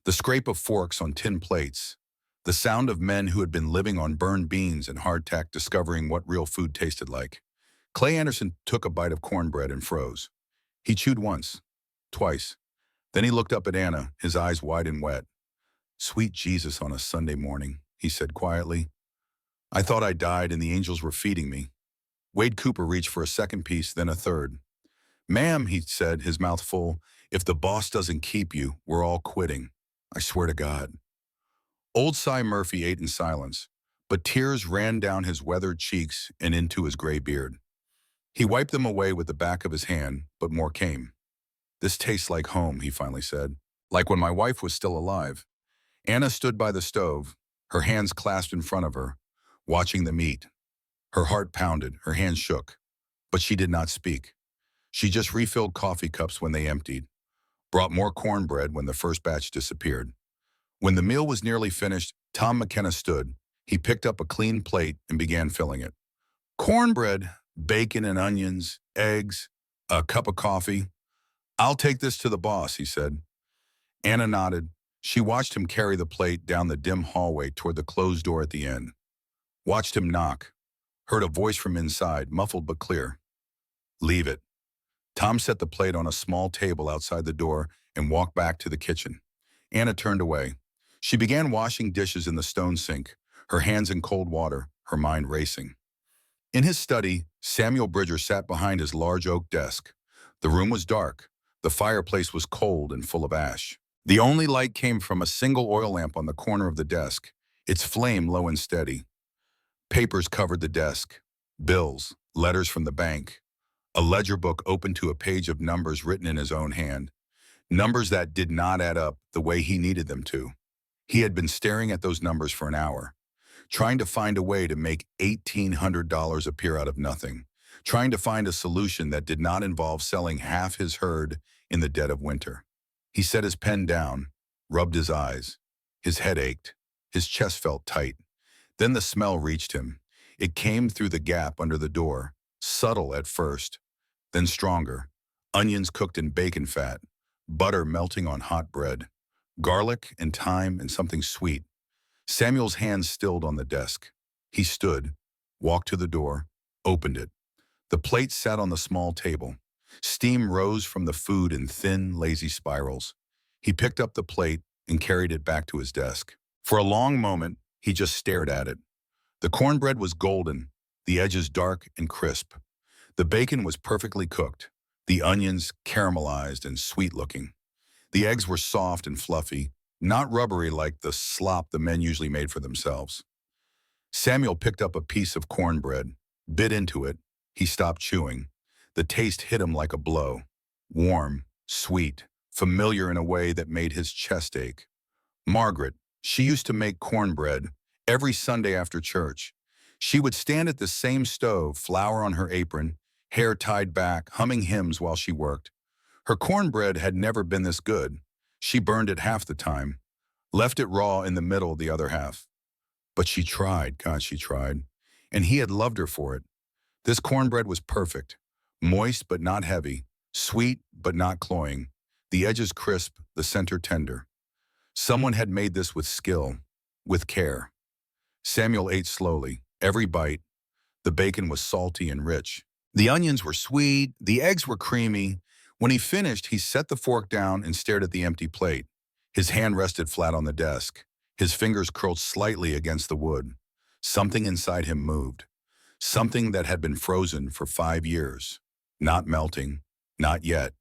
The scrape of forks on tin plates. The sound of men who had been living on burned beans and hardtack discovering what real food tasted like. Clay Anderson took a bite of cornbread and froze. He chewed once, twice. Then he looked up at Anna, his eyes wide and wet. Sweet Jesus on a Sunday morning, he said quietly. I thought I died and the angels were feeding me. Wade Cooper reached for a second piece, then a third. Ma'am, he said, his mouth full, if the boss doesn't keep you, we're all quitting. I swear to God. Old Cy Murphy ate in silence, but tears ran down his weathered cheeks and into his gray beard. He wiped them away with the back of his hand, but more came. This tastes like home, he finally said, like when my wife was still alive. Anna stood by the stove, her hands clasped in front of her, watching the meat. Her heart pounded, her hands shook, but she did not speak. She just refilled coffee cups when they emptied, brought more cornbread when the first batch disappeared. When the meal was nearly finished, Tom McKenna stood. He picked up a clean plate and began filling it. Cornbread, bacon and onions, eggs, a cup of coffee. I'll take this to the boss, he said. Anna nodded. She watched him carry the plate down the dim hallway toward the closed door at the end. Watched him knock. Heard a voice from inside, muffled but clear. Leave it. Tom set the plate on a small table outside the door and walked back to the kitchen. Anna turned away. She began washing dishes in the stone sink, her hands in cold water, her mind racing. In his study, Samuel Bridger sat behind his large oak desk. The room was dark. The fireplace was cold and full of ash. The only light came from a single oil lamp on the corner of the desk, its flame low and steady. Papers covered the desk. Bills, letters from the bank. A ledger book open to a page of numbers written in his own hand. Numbers that did not add up the way he needed them to. He had been staring at those numbers for an hour, trying to find a way to make $1,800 appear out of nothing, trying to find a solution that did not involve selling half his herd in the dead of winter. He set his pen down, rubbed his eyes. His head ached. His chest felt tight. Then the smell reached him. It came through the gap under the door, subtle at first, then stronger. Onions cooked in bacon fat, butter melting on hot bread, garlic and thyme and something sweet. Samuel's hands stilled on the desk. He stood, walked to the door, opened it. The plate sat on the small table. Steam rose from the food in thin, lazy spirals. He picked up the plate and carried it back to his desk. For a long moment, he just stared at it. The cornbread was golden, the edges dark and crisp. The bacon was perfectly cooked, the onions caramelized and sweet-looking. The eggs were soft and fluffy, not rubbery like the slop the men usually made for themselves. Samuel picked up a piece of cornbread, bit into it. He stopped chewing. The taste hit him like a blow. Warm, sweet, familiar in a way that made his chest ache. Margaret, She used to make cornbread every Sunday after church. She would stand at the same stove, flour on her apron, hair tied back, humming hymns while she worked. Her cornbread had never been this good. She burned it half the time, left it raw in the middle the other half. But she tried, God, she tried. And he had loved her for it. This cornbread was perfect, moist but not heavy, sweet but not cloying, the edges crisp, the center tender. Someone had made this with skill, with care. Samuel ate slowly, every bite. The bacon was salty and rich. The onions were sweet, the eggs were creamy. When he finished, he set the fork down and stared at the empty plate. His hand rested flat on the desk. His fingers curled slightly against the wood. Something inside him moved. Something that had been frozen for 5 years. Not melting, not yet,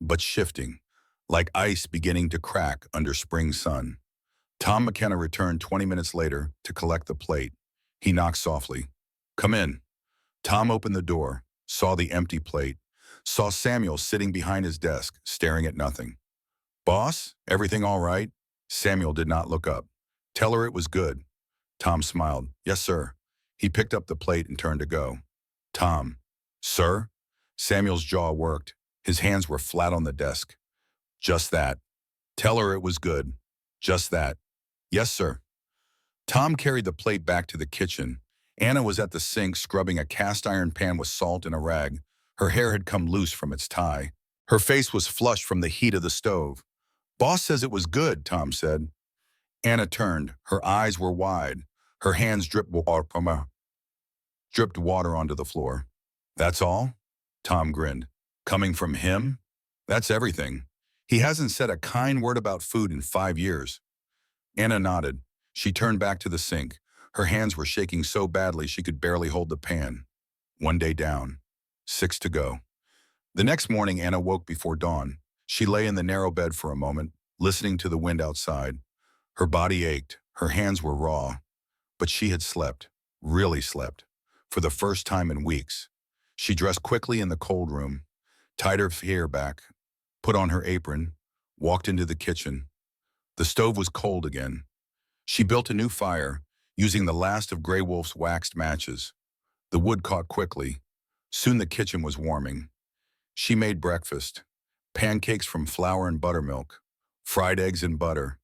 but shifting, like ice beginning to crack under spring sun. Tom McKenna returned 20 minutes later to collect the plate. He knocked softly. "Come in." Tom opened the door, saw the empty plate, saw Samuel sitting behind his desk, staring at nothing. "Boss, everything all right?" Samuel did not look up. "Tell her it was good." Tom smiled. "Yes, sir." He picked up the plate and turned to go. "Tom." "Sir?" Samuel's jaw worked. His hands were flat on the desk. "Just that. Tell her it was good. Just that." "Yes, sir." Tom carried the plate back to the kitchen. Anna was at the sink scrubbing a cast iron pan with salt in a rag. Her hair had come loose from its tie. Her face was flushed from the heat of the stove. "Boss says it was good," Tom said. Anna turned. Her eyes were wide. Her hands dripped water onto the floor. "That's all?" Tom grinned. "Coming from him? That's everything. He hasn't said a kind word about food in 5 years." Anna nodded. She turned back to the sink. Her hands were shaking so badly she could barely hold the pan. 1 day down. 6 to go. The next morning, Anna woke before dawn. She lay in the narrow bed for a moment, listening to the wind outside. Her body ached. Her hands were raw. But she had slept, really slept, for the first time in weeks. She dressed quickly in the cold room, tied her hair back, put on her apron, walked into the kitchen. The stove was cold again. She built a new fire, using the last of Grey Wolf's waxed matches. The wood caught quickly. Soon the kitchen was warming. She made breakfast. Pancakes from flour and buttermilk, fried eggs and butter,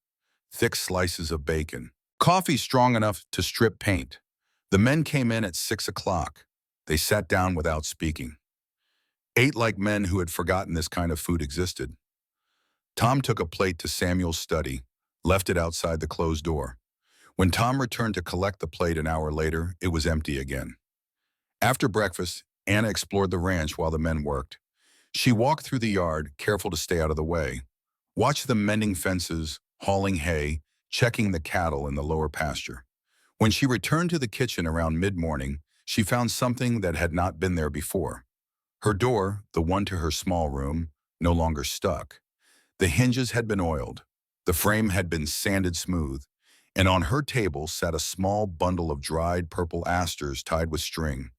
thick slices of bacon. Coffee strong enough to strip paint. The men came in at 6 o'clock. They sat down without speaking. Ate like men who had forgotten this kind of food existed. Tom took a plate to Samuel's study, left it outside the closed door. When Tom returned to collect the plate an hour later, it was empty again. After breakfast, Anna explored the ranch while the men worked. She walked through the yard, careful to stay out of the way. Watched them mending fences, hauling hay, checking the cattle in the lower pasture. When she returned to the kitchen around mid-morning, she found something that had not been there before. Her door, the one to her small room, no longer stuck. The hinges had been oiled. The frame had been sanded smooth. And on her table sat a small bundle of dried purple asters tied with string.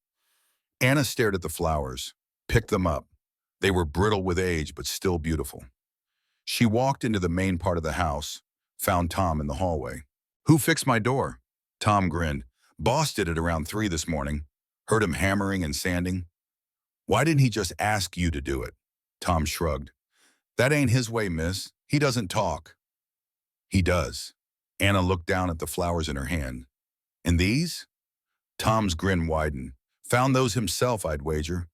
Anna stared at the flowers, picked them up. They were brittle with age, but still beautiful. She walked into the main part of the house, found Tom in the hallway. "Who fixed my door?" Tom grinned. "Boss did it around 3 this morning. Heard him hammering and sanding." "Why didn't he just ask you to do it?" Tom shrugged. "That ain't his way, miss. He doesn't talk." "He does." Anna looked down at the flowers in her hand. "And these?" Tom's grin widened. "Found those himself, I'd wager.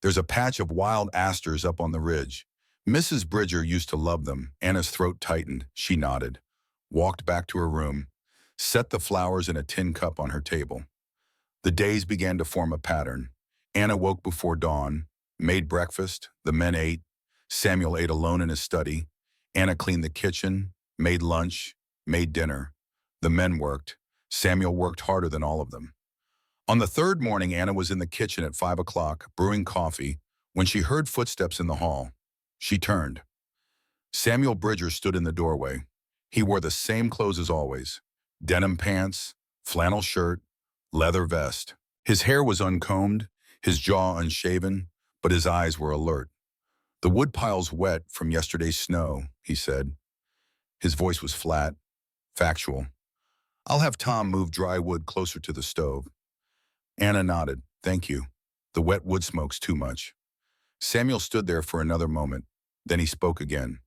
There's a patch of wild asters up on the ridge. Mrs. Bridger used to love them." Anna's throat tightened. She nodded, walked back to her room, set the flowers in a tin cup on her table. The days began to form a pattern. Anna woke before dawn, made breakfast, the men ate. Samuel ate alone in his study. Anna cleaned the kitchen, made lunch, made dinner. The men worked. Samuel worked harder than all of them. On the third morning, Anna was in the kitchen at 5 o'clock, brewing coffee, when she heard footsteps in the hall. She turned. Samuel Bridger stood in the doorway. He wore the same clothes as always: denim pants, flannel shirt, leather vest. His hair was uncombed, his jaw unshaven, but his eyes were alert. "The woodpile's wet from yesterday's snow," he said. His voice was flat. Factual. I'll have Tom move dry wood closer to the stove. Anna nodded. Thank you. The wet wood smokes too much. Samuel stood there for another moment. Then he spoke again.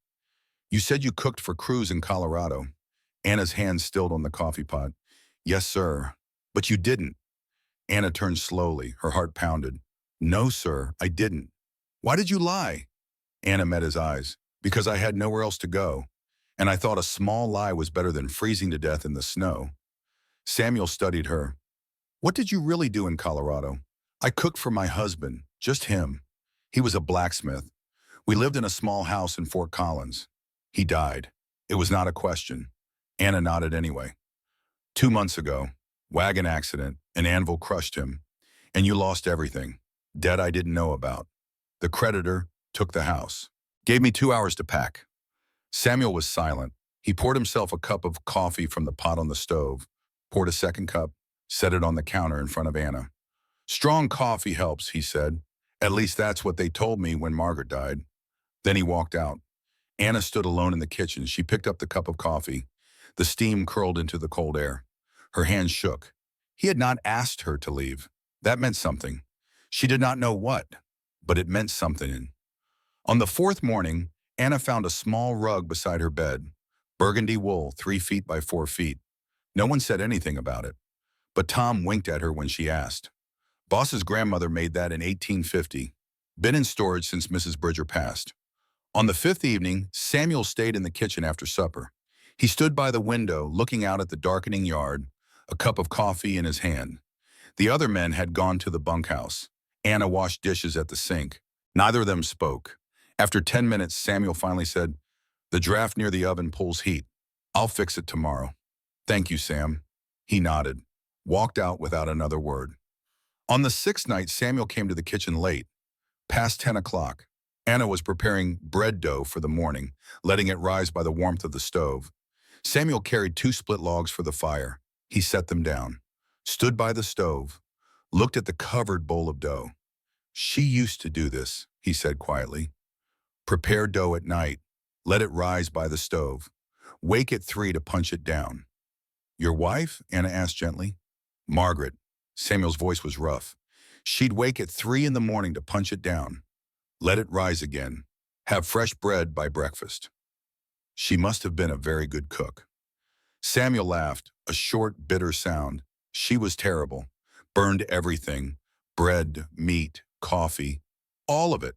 You said you cooked for crews in Colorado. Anna's hand stilled on the coffee pot. Yes, sir. But you didn't. Anna turned slowly, her heart pounded. No, sir, I didn't. Why did you lie? Anna met his eyes. Because I had nowhere else to go. And I thought a small lie was better than freezing to death in the snow. Samuel studied her. What did you really do in Colorado? I cooked for my husband, just him. He was a blacksmith. We lived in a small house in Fort Collins. He died. It was not a question. Anna nodded anyway. 2 months ago, wagon accident, an anvil crushed him, and you lost everything. Debt I didn't know about. The creditor took the house. Gave me 2 hours to pack. Samuel was silent. He poured himself a cup of coffee from the pot on the stove, poured a second cup, set it on the counter in front of Anna. Strong coffee helps, he said. At least that's what they told me when Margaret died. Then he walked out. Anna stood alone in the kitchen. She picked up the cup of coffee. The steam curled into the cold air. Her hands shook. He had not asked her to leave. That meant something. She did not know what, but it meant something. On the fourth morning, Anna found a small rug beside her bed. Burgundy wool, 3 feet by 4 feet. No one said anything about it. But Tom winked at her when she asked. Boss's grandmother made that in 1850. Been in storage since Mrs. Bridger passed. On the fifth evening, Samuel stayed in the kitchen after supper. He stood by the window, looking out at the darkening yard, a cup of coffee in his hand. The other men had gone to the bunkhouse. Anna washed dishes at the sink. Neither of them spoke. After 10 minutes, Samuel finally said, The draft near the oven pulls heat. I'll fix it tomorrow. Thank you, Sam. He nodded, walked out without another word. On the sixth night, Samuel came to the kitchen late, past 10 o'clock. Anna was preparing bread dough for the morning, letting it rise by the warmth of the stove. Samuel carried 2 split logs for the fire. He set them down, stood by the stove, looked at the covered bowl of dough. She used to do this, he said quietly. Prepare dough at night, let it rise by the stove. Wake at 3 to punch it down. Your wife? Anna asked gently. Margaret. Samuel's voice was rough. She'd wake at 3 in the morning to punch it down. Let it rise again. Have fresh bread by breakfast. She must have been a very good cook. Samuel laughed, a short, bitter sound. She was terrible. Burned everything. Bread, meat, coffee. All of it.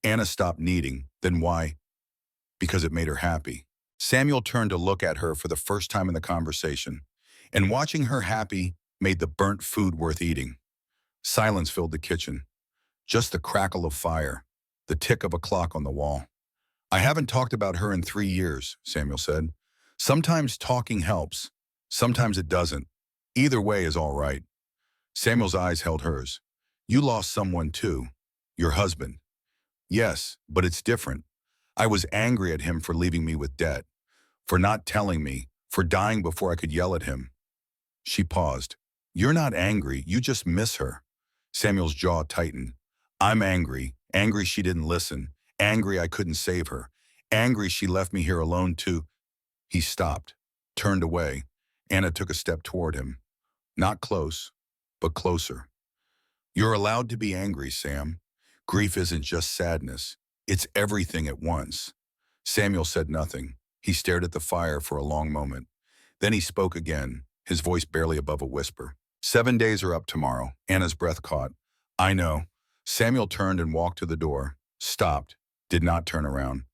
Anna stopped kneading. Then why? Because it made her happy. Samuel turned to look at her for the first time in the conversation, and watching her happy made the burnt food worth eating. Silence filled the kitchen. Just the crackle of fire, the tick of a clock on the wall. I haven't talked about her in 3 years, Samuel said. Sometimes talking helps. Sometimes it doesn't. Either way is all right. Samuel's eyes held hers. You lost someone too. Your husband. Yes, but it's different. I was angry at him for leaving me with debt, for not telling me, for dying before I could yell at him. She paused. You're not angry, you just miss her. Samuel's jaw tightened. I'm angry. Angry she didn't listen. Angry I couldn't save her. Angry she left me here alone too. He stopped, turned away. Anna took a step toward him. Not close, but closer. You're allowed to be angry, Sam. Grief isn't just sadness. It's everything at once. Samuel said nothing. He stared at the fire for a long moment. Then he spoke again, his voice barely above a whisper. 7 days are up tomorrow. Anna's breath caught. I know. Samuel turned and walked to the door, stopped, did not turn around.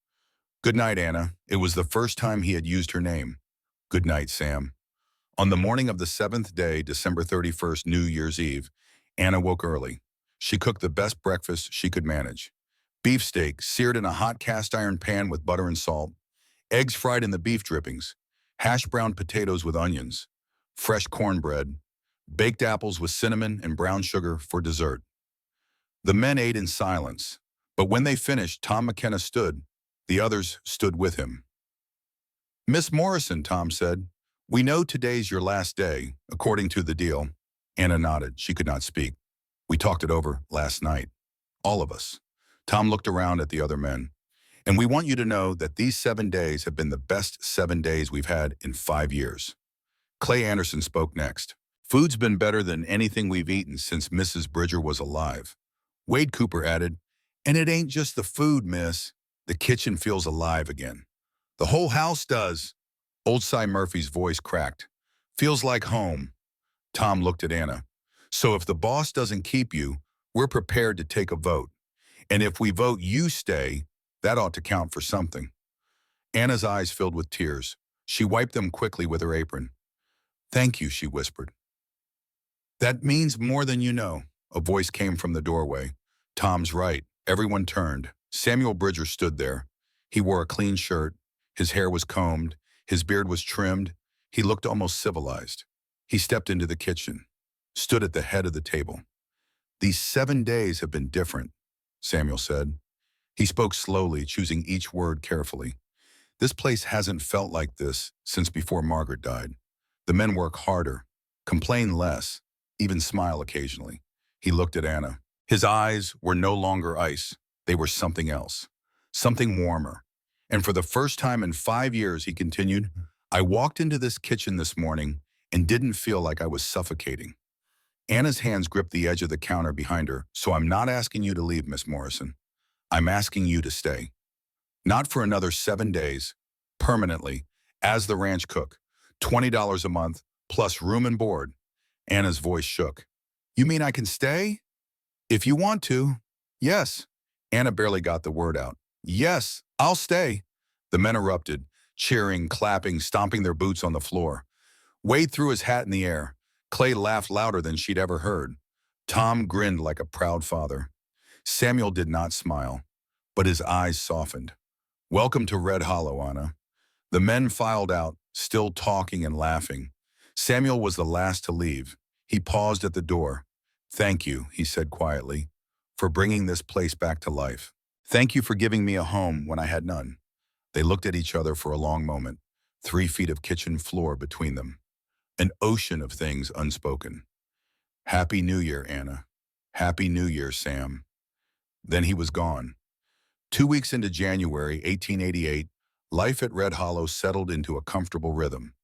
Good night, Anna. It was the first time he had used her name. Good night, Sam. On the morning of the 7th day, December 31st, New Year's Eve, Anna woke early. She cooked the best breakfast she could manage. Beefsteak seared in a hot cast iron pan with butter and salt, eggs fried in the beef drippings, hashed brown potatoes with onions, fresh cornbread, baked apples with cinnamon and brown sugar for dessert. The men ate in silence, but when they finished, Tom McKenna stood. The others stood with him. Miss Morrison, Tom said, we know today's your last day, according to the deal. Anna nodded. She could not speak. We talked it over last night. All of us. Tom looked around at the other men. And we want you to know that these 7 days have been the best 7 days we've had in 5 years. Clay Anderson spoke next. Food's been better than anything we've eaten since Mrs. Bridger was alive. Wade Cooper added, and it ain't just the food, miss. The kitchen feels alive again. The whole house does. Old Cy Murphy's voice cracked. Feels like home. Tom looked at Anna. So if the boss doesn't keep you, we're prepared to take a vote. And if we vote you stay, that ought to count for something. Anna's eyes filled with tears. She wiped them quickly with her apron. Thank you, she whispered. That means more than you know. A voice came from the doorway. Tom's right. Everyone turned. Samuel Bridger stood there. He wore a clean shirt. His hair was combed. His beard was trimmed. He looked almost civilized. He stepped into the kitchen, stood at the head of the table. These 7 days have been different, Samuel said. He spoke slowly, choosing each word carefully. This place hasn't felt like this since before Margaret died. The men work harder, complain less, even smile occasionally. He looked at Anna. His eyes were no longer ice. They were something else, something warmer. And for the first time in 5 years, he continued, I walked into this kitchen this morning and didn't feel like I was suffocating. Anna's hands gripped the edge of the counter behind her. So I'm not asking you to leave, Miss Morrison. I'm asking you to stay. Not for another 7 days, permanently, as the ranch cook. $20 a month, plus room and board. Anna's voice shook. You mean I can stay? If you want to. Yes. Anna barely got the word out. Yes, I'll stay. The men erupted, cheering, clapping, stomping their boots on the floor. Wade threw his hat in the air. Clay laughed louder than she'd ever heard. Tom grinned like a proud father. Samuel did not smile, but his eyes softened. Welcome to Red Hollow, Anna. The men filed out, still talking and laughing. Samuel was the last to leave. He paused at the door. Thank you, he said quietly, for bringing this place back to life. Thank you for giving me a home when I had none. They looked at each other for a long moment, 3 feet of kitchen floor between them. An ocean of things unspoken. Happy New Year, Anna. Happy New Year, Sam. Then he was gone. 2 weeks into January 1888, life at Red Hollow settled into a comfortable rhythm.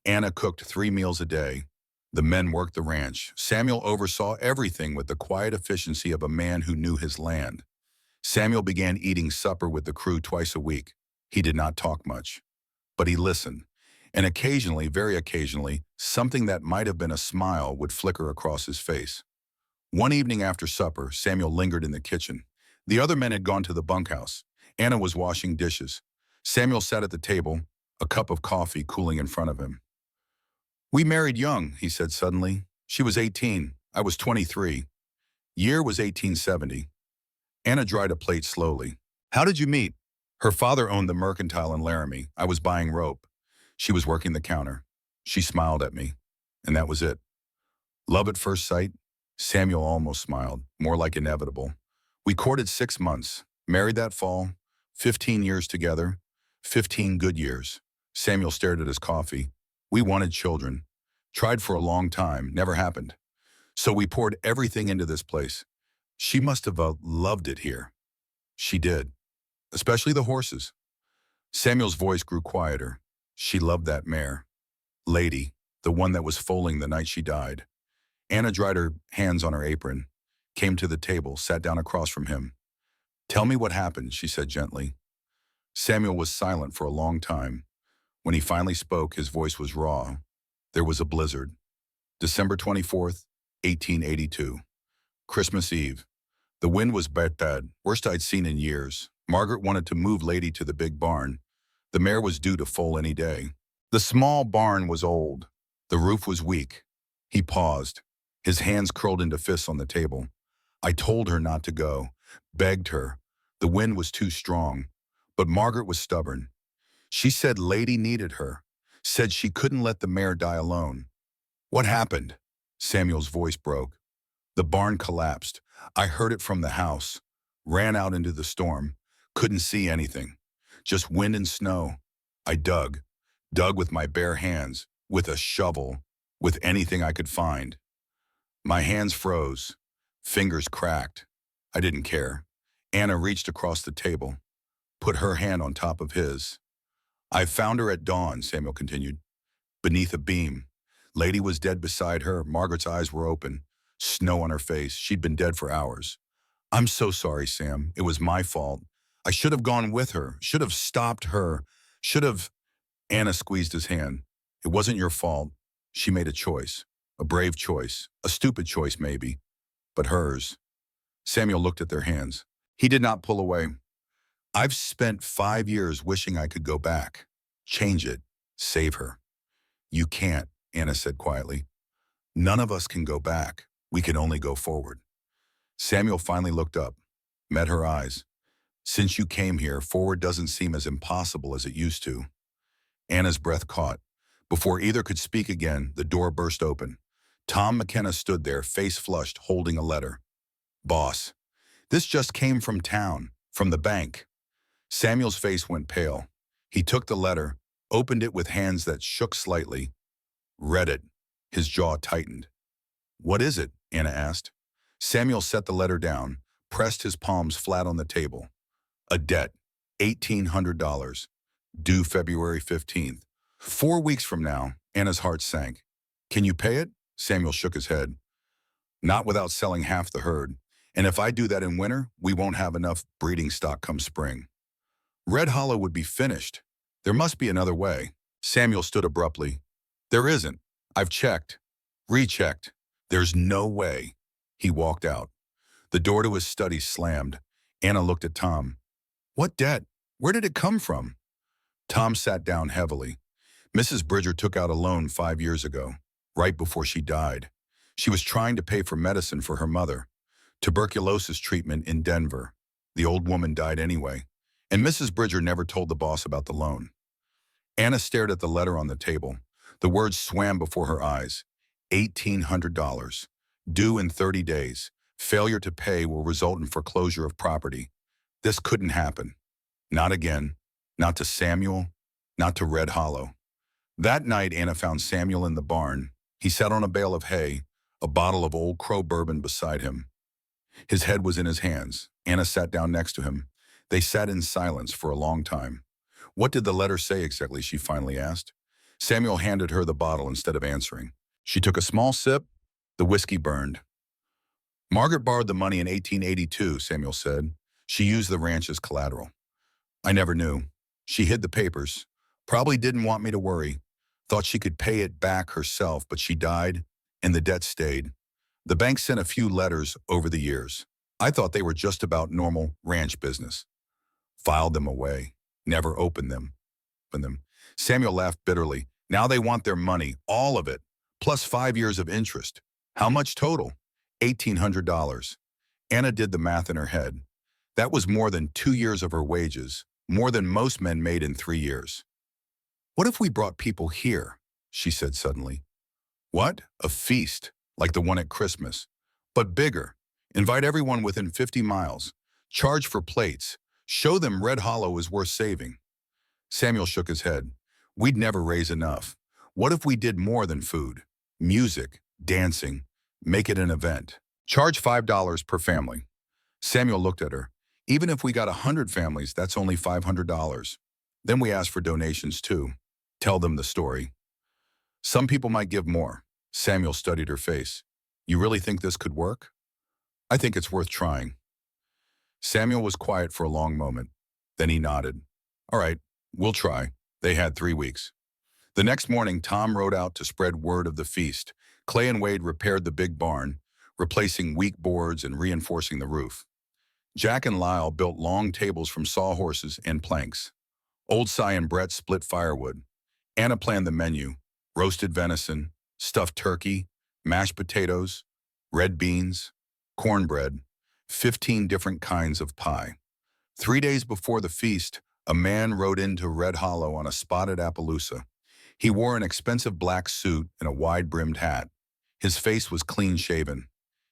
Anna cooked 3 meals a day. The men worked the ranch. Samuel oversaw everything with the quiet efficiency of a man who knew his land. Samuel began eating supper with the crew twice a week. He did not talk much, but he listened. And occasionally, very occasionally, something that might have been a smile would flicker across his face. One evening after supper, Samuel lingered in the kitchen. The other men had gone to the bunkhouse. Anna was washing dishes. Samuel sat at the table, a cup of coffee cooling in front of him. We married young, he said suddenly. She was 18. I was 23. Year was 1870. Anna dried a plate slowly. How did you meet? Her father owned the mercantile in Laramie. I was buying rope. She was working the counter. She smiled at me, and that was it. Love at first sight? Samuel almost smiled, more like inevitable. We courted 6 months, married that fall, 15 years together, 15 good years. Samuel stared at his coffee. We wanted children. Tried for a long time, never happened. So we poured everything into this place. She must have loved it here. She did, especially the horses. Samuel's voice grew quieter. She loved that mare. Lady, the one that was foaling the night she died. Anna dried her hands on her apron, came to the table, sat down across from him. Tell me what happened, she said gently. Samuel was silent for a long time. When he finally spoke, his voice was raw. There was a blizzard. December 24th, 1882. Christmas Eve. The wind was bad, worst I'd seen in years. Margaret wanted to move Lady to the big barn. The mare was due to foal any day. The small barn was old. The roof was weak. He paused, his hands curled into fists on the table. I told her not to go, begged her. The wind was too strong. But Margaret was stubborn. She said Lady needed her, said she couldn't let the mare die alone. What happened? Samuel's voice broke. The barn collapsed. I heard it from the house. Ran out into the storm. Couldn't see anything. Just wind and snow. I dug with my bare hands, with a shovel, with anything I could find. My hands froze, fingers cracked. I didn't care. Anna reached across the table. put her hand on top of his. I found her at dawn, Samuel continued, beneath a beam. Lady was dead beside her. Margaret's eyes were open, snow on her face. She'd been dead for hours. I'm so sorry, Sam. It was my fault. I should have gone with her, should have stopped her, should have. Anna squeezed his hand. It wasn't your fault. She made a choice, a brave choice, a stupid choice maybe, but hers. Samuel looked at their hands. He did not pull away. I've spent 5 years wishing I could go back, change it, save her. You can't, Anna said quietly. None of us can go back. We can only go forward. Samuel finally looked up, met her eyes. Since you came here, forward doesn't seem as impossible as it used to. Anna's breath caught. Before either could speak again, the door burst open. Tom McKenna stood there, face flushed, holding a letter. Boss, this just came from town, from the bank. Samuel's face went pale. He took the letter, opened it with hands that shook slightly, read it. His jaw tightened. What is it? Anna asked. Samuel set the letter down, pressed his palms flat on the table. A debt, $1,800, due February 15th. 4 weeks from now, Anna's heart sank. Can you pay it? Samuel shook his head. Not without selling half the herd. And if I do that in winter, we won't have enough breeding stock come spring. Red Hollow would be finished. There must be another way. Samuel stood abruptly. There isn't. I've checked, rechecked. There's no way. He walked out. The door to his study slammed. Anna looked at Tom. What debt? Where did it come from? Tom sat down heavily. Mrs. Bridger took out a loan 5 years ago, right before she died. She was trying to pay for medicine for her mother, tuberculosis treatment in Denver. The old woman died anyway, and Mrs. Bridger never told the boss about the loan. Anna stared at the letter on the table. The words swam before her eyes. $1,800, due in 30 days. Failure to pay will result in foreclosure of property. This couldn't happen. Not again. Not to Samuel. Not to Red Hollow. That night, Anna found Samuel in the barn. He sat on a bale of hay, a bottle of Old Crow bourbon beside him. His head was in his hands. Anna sat down next to him. They sat in silence for a long time. What did the letter say exactly, she finally asked. Samuel handed her the bottle instead of answering. She took a small sip. The whiskey burned. Margaret borrowed the money in 1882, Samuel said. She used the ranch as collateral. I never knew. She hid the papers. Probably didn't want me to worry. Thought she could pay it back herself, but she died, and the debt stayed. The bank sent a few letters over the years. I thought they were just about normal ranch business. Filed them away. Never opened them. Samuel laughed bitterly. Now they want their money, all of it, plus 5 years of interest. How much total? $1,800. Anna did the math in her head. That was more than 2 years of her wages, more than most men made in 3 years. What if we brought people here? She said suddenly. What? A feast, like the one at Christmas, but bigger. Invite everyone within 50 miles. Charge for plates. Show them Red Hollow is worth saving. Samuel shook his head. We'd never raise enough. What if we did more than food? Music, dancing, make it an event. Charge $5 per family. Samuel looked at her. Even if we got 100 families, that's only $500. Then we ask for donations too. Tell them the story. Some people might give more. Samuel studied her face. You really think this could work? I think it's worth trying. Samuel was quiet for a long moment. Then he nodded. All right, we'll try. They had 3 weeks. The next morning, Tom rode out to spread word of the feast. Clay and Wade repaired the big barn, replacing weak boards and reinforcing the roof. Jack and Lyle built long tables from sawhorses and planks. Old Cy and Brett split firewood. Anna planned the menu: roasted venison, stuffed turkey, mashed potatoes, red beans, cornbread, 15 different kinds of pie. 3 days before the feast, a man rode into Red Hollow on a spotted Appaloosa. He wore an expensive black suit and a wide-brimmed hat. His face was clean-shaven.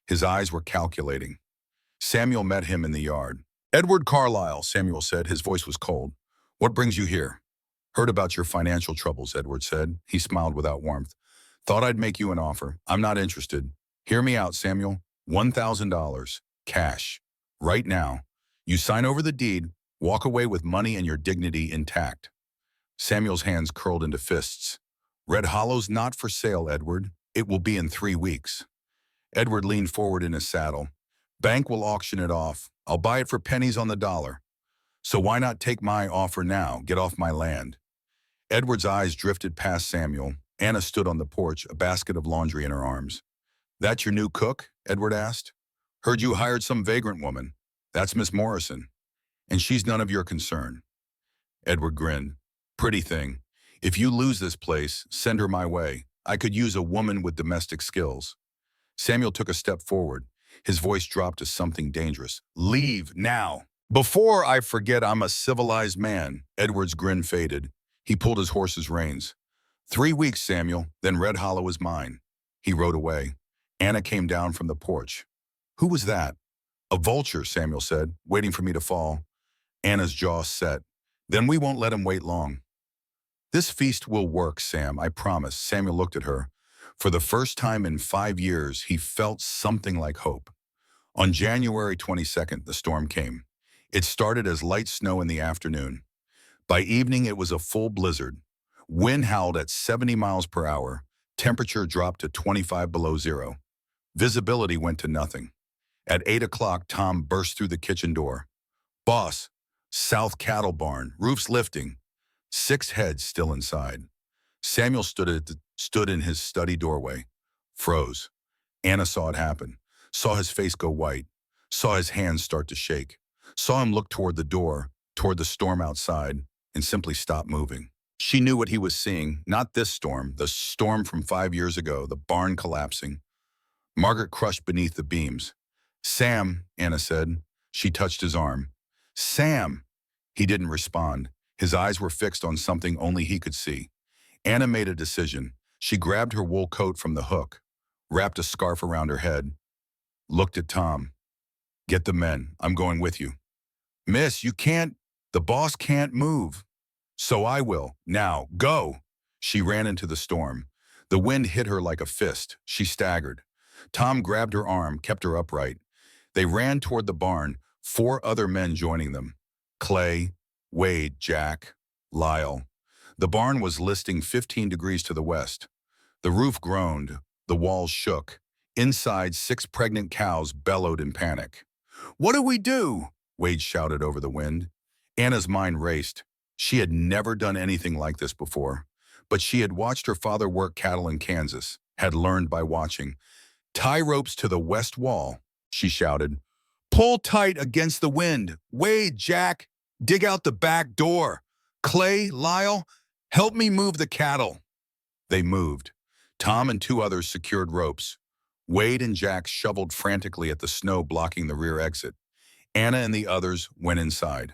His eyes were calculating. Samuel met him in the yard. Edward Carlyle, Samuel said. His voice was cold. What brings you here? Heard about your financial troubles, Edward said. He smiled without warmth. Thought I'd make you an offer. I'm not interested. Hear me out, Samuel. $1,000. Cash. Right now. You sign over the deed. Walk away with money and your dignity intact. Samuel's hands curled into fists. Red Hollow's not for sale, Edward. It will be in 3 weeks. Edward leaned forward in his saddle. Bank will auction it off. I'll buy it for pennies on the dollar. So why not take my offer now? Get off my land. Edward's eyes drifted past Samuel. Anna stood on the porch, a basket of laundry in her arms. That your new cook? Edward asked. Heard you hired some vagrant woman. That's Miss Morrison. And she's none of your concern. Edward grinned. Pretty thing. If you lose this place, send her my way. I could use a woman with domestic skills. Samuel took a step forward. His voice dropped to something dangerous. Leave now. Before I forget I'm a civilized man. Edward's grin faded. He pulled his horse's reins. 3 weeks, Samuel, then Red Hollow is mine. He rode away. Anna came down from the porch. Who was that? A vulture, Samuel said, waiting for me to fall. Anna's jaw set. Then we won't let him wait long. This feast will work, Sam, I promise. Samuel looked at her. For the first time in 5 years, he felt something like hope. On January 22nd, the storm came. It started as light snow in the afternoon. By evening, it was a full blizzard. Wind howled at 70 miles per hour. Temperature dropped to 25 below zero. Visibility went to nothing. At 8 o'clock, Tom burst through the kitchen door. Boss, South Cattle Barn, roof's lifting. 6 heads still inside. Samuel stood in his study doorway. Froze. Anna saw it happen. Saw his face go white. Saw his hands start to shake. Saw him look toward the door, toward the storm outside, and simply stop moving. She knew what he was seeing, not this storm, the storm from 5 years ago, the barn collapsing. Margaret crushed beneath the beams. Sam, Anna said. She touched his arm. Sam! He didn't respond. His eyes were fixed on something only he could see. Anna made a decision. She grabbed her wool coat from the hook, wrapped a scarf around her head, looked at Tom. Get the men. I'm going with you. Miss, you can't. The boss can't move. So I will. Now, go. She ran into the storm. The wind hit her like a fist. She staggered. Tom grabbed her arm, kept her upright. They ran toward the barn, 4 other men joining them. Clay, Wade, Jack, Lyle. The barn was listing 15 degrees to the west. The roof groaned. The walls shook. Inside, 6 pregnant cows bellowed in panic. What do we do? Wade shouted over the wind. Anna's mind raced. She had never done anything like this before, but she had watched her father work cattle in Kansas, had learned by watching. Tie ropes to the west wall, she shouted. Pull tight against the wind. Wade, Jack, dig out the back door. Clay, Lyle, help me move the cattle. They moved. Tom and 2 others secured ropes. Wade and Jack shoveled frantically at the snow blocking the rear exit. Anna and the others went inside.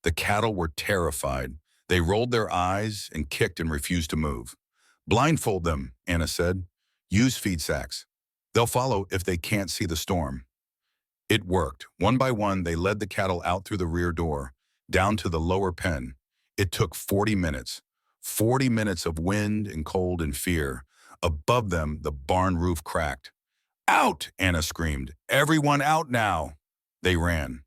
The cattle were terrified. They rolled their eyes and kicked and refused to move. Blindfold them, Anna said. Use feed sacks. They'll follow if they can't see the storm. It worked. One by one, they led the cattle out through the rear door, down to the lower pen. It took 40 minutes. 40 minutes of wind and cold and fear. Above them, the barn roof cracked. Out, Anna screamed. Everyone out now. They ran.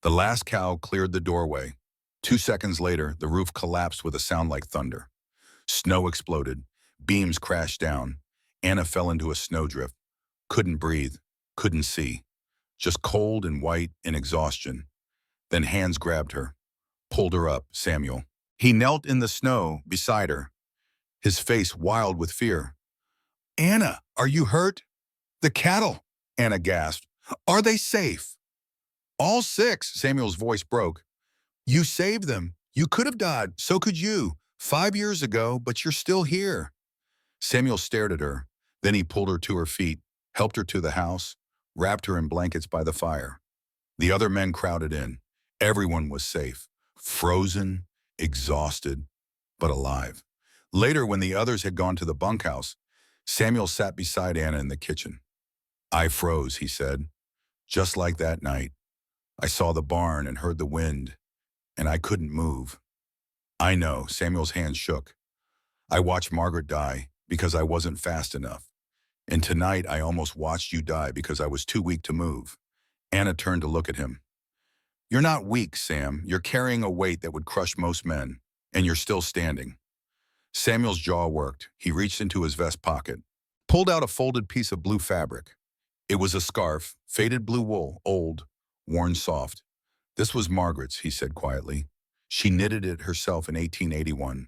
The last cow cleared the doorway. 2 seconds later, the roof collapsed with a sound like thunder. Snow exploded. Beams crashed down. Anna fell into a snowdrift. Couldn't breathe. Couldn't see. Just cold and white in exhaustion. Then hands grabbed her. Pulled her up, Samuel. He knelt in the snow beside her, his face wild with fear. Anna, are you hurt? The cattle, Anna gasped. Are they safe? All 6, Samuel's voice broke. You saved them. You could have died. So could you. 5 years ago, but you're still here. Samuel stared at her. Then he pulled her to her feet, helped her to the house, wrapped her in blankets by the fire. The other men crowded in. Everyone was safe, frozen, exhausted, but alive. Later, when the others had gone to the bunkhouse, Samuel sat beside Anna in the kitchen. I froze, he said. Just like that night. I saw the barn and heard the wind, and I couldn't move. I know, Samuel's hand shook. I watched Margaret die because I wasn't fast enough. And tonight I almost watched you die because I was too weak to move. Anna turned to look at him. You're not weak, Sam. You're carrying a weight that would crush most men, and you're still standing. Samuel's jaw worked. He reached into his vest pocket, pulled out a folded piece of blue fabric. It was a scarf, faded blue wool, old, worn soft. This was Margaret's, he said quietly. She knitted it herself in 1881.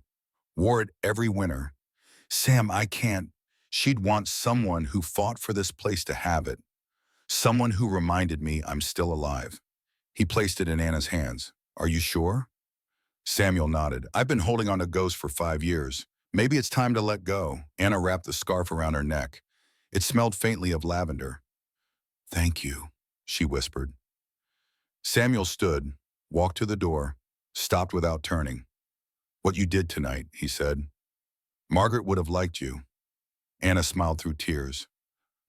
Wore it every winter. Sam, I can't. She'd want someone who fought for this place to have it. Someone who reminded me I'm still alive. He placed it in Anna's hands. Are you sure? Samuel nodded. I've been holding on to Ghost for 5 years. Maybe it's time to let go. Anna wrapped the scarf around her neck. It smelled faintly of lavender. Thank you, she whispered. Samuel stood, walked to the door, stopped without turning. What you did tonight, he said. Margaret would have liked you. Anna smiled through tears.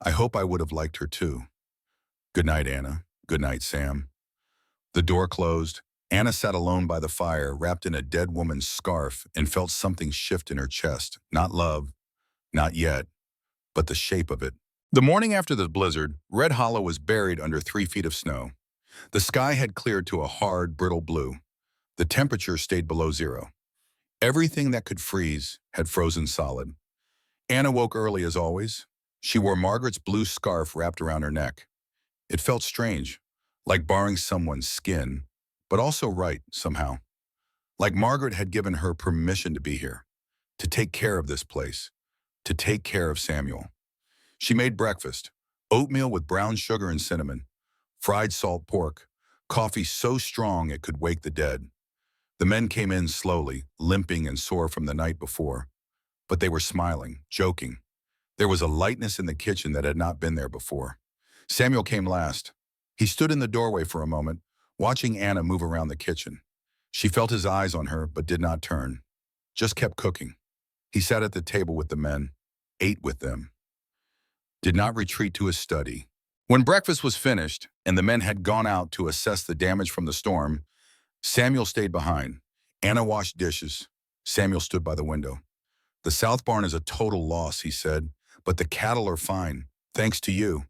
I hope I would have liked her too. Good night, Anna. Good night, Sam. The door closed. Anna sat alone by the fire, wrapped in a dead woman's scarf, and felt something shift in her chest. Not love, not yet, but the shape of it. The morning after the blizzard, Red Hollow was buried under 3 feet of snow. The sky had cleared to a hard, brittle blue. The temperature stayed below zero. Everything that could freeze had frozen solid. Anna woke early as always. She wore Margaret's blue scarf wrapped around her neck. It felt strange, like borrowing someone's skin, but also right somehow. Like Margaret had given her permission to be here, to take care of this place, to take care of Samuel. She made breakfast, oatmeal with brown sugar and cinnamon, fried salt pork, coffee so strong it could wake the dead. The men came in slowly, limping and sore from the night before, but they were smiling, joking. There was a lightness in the kitchen that had not been there before. Samuel came last. He stood in the doorway for a moment, watching Anna move around the kitchen. She felt his eyes on her, but did not turn. Just kept cooking. He sat at the table with the men, ate with them, did not retreat to his study. When breakfast was finished, and the men had gone out to assess the damage from the storm, Samuel stayed behind. Anna washed dishes. Samuel stood by the window. The south barn is a total loss, he said, but the cattle are fine, thanks to you.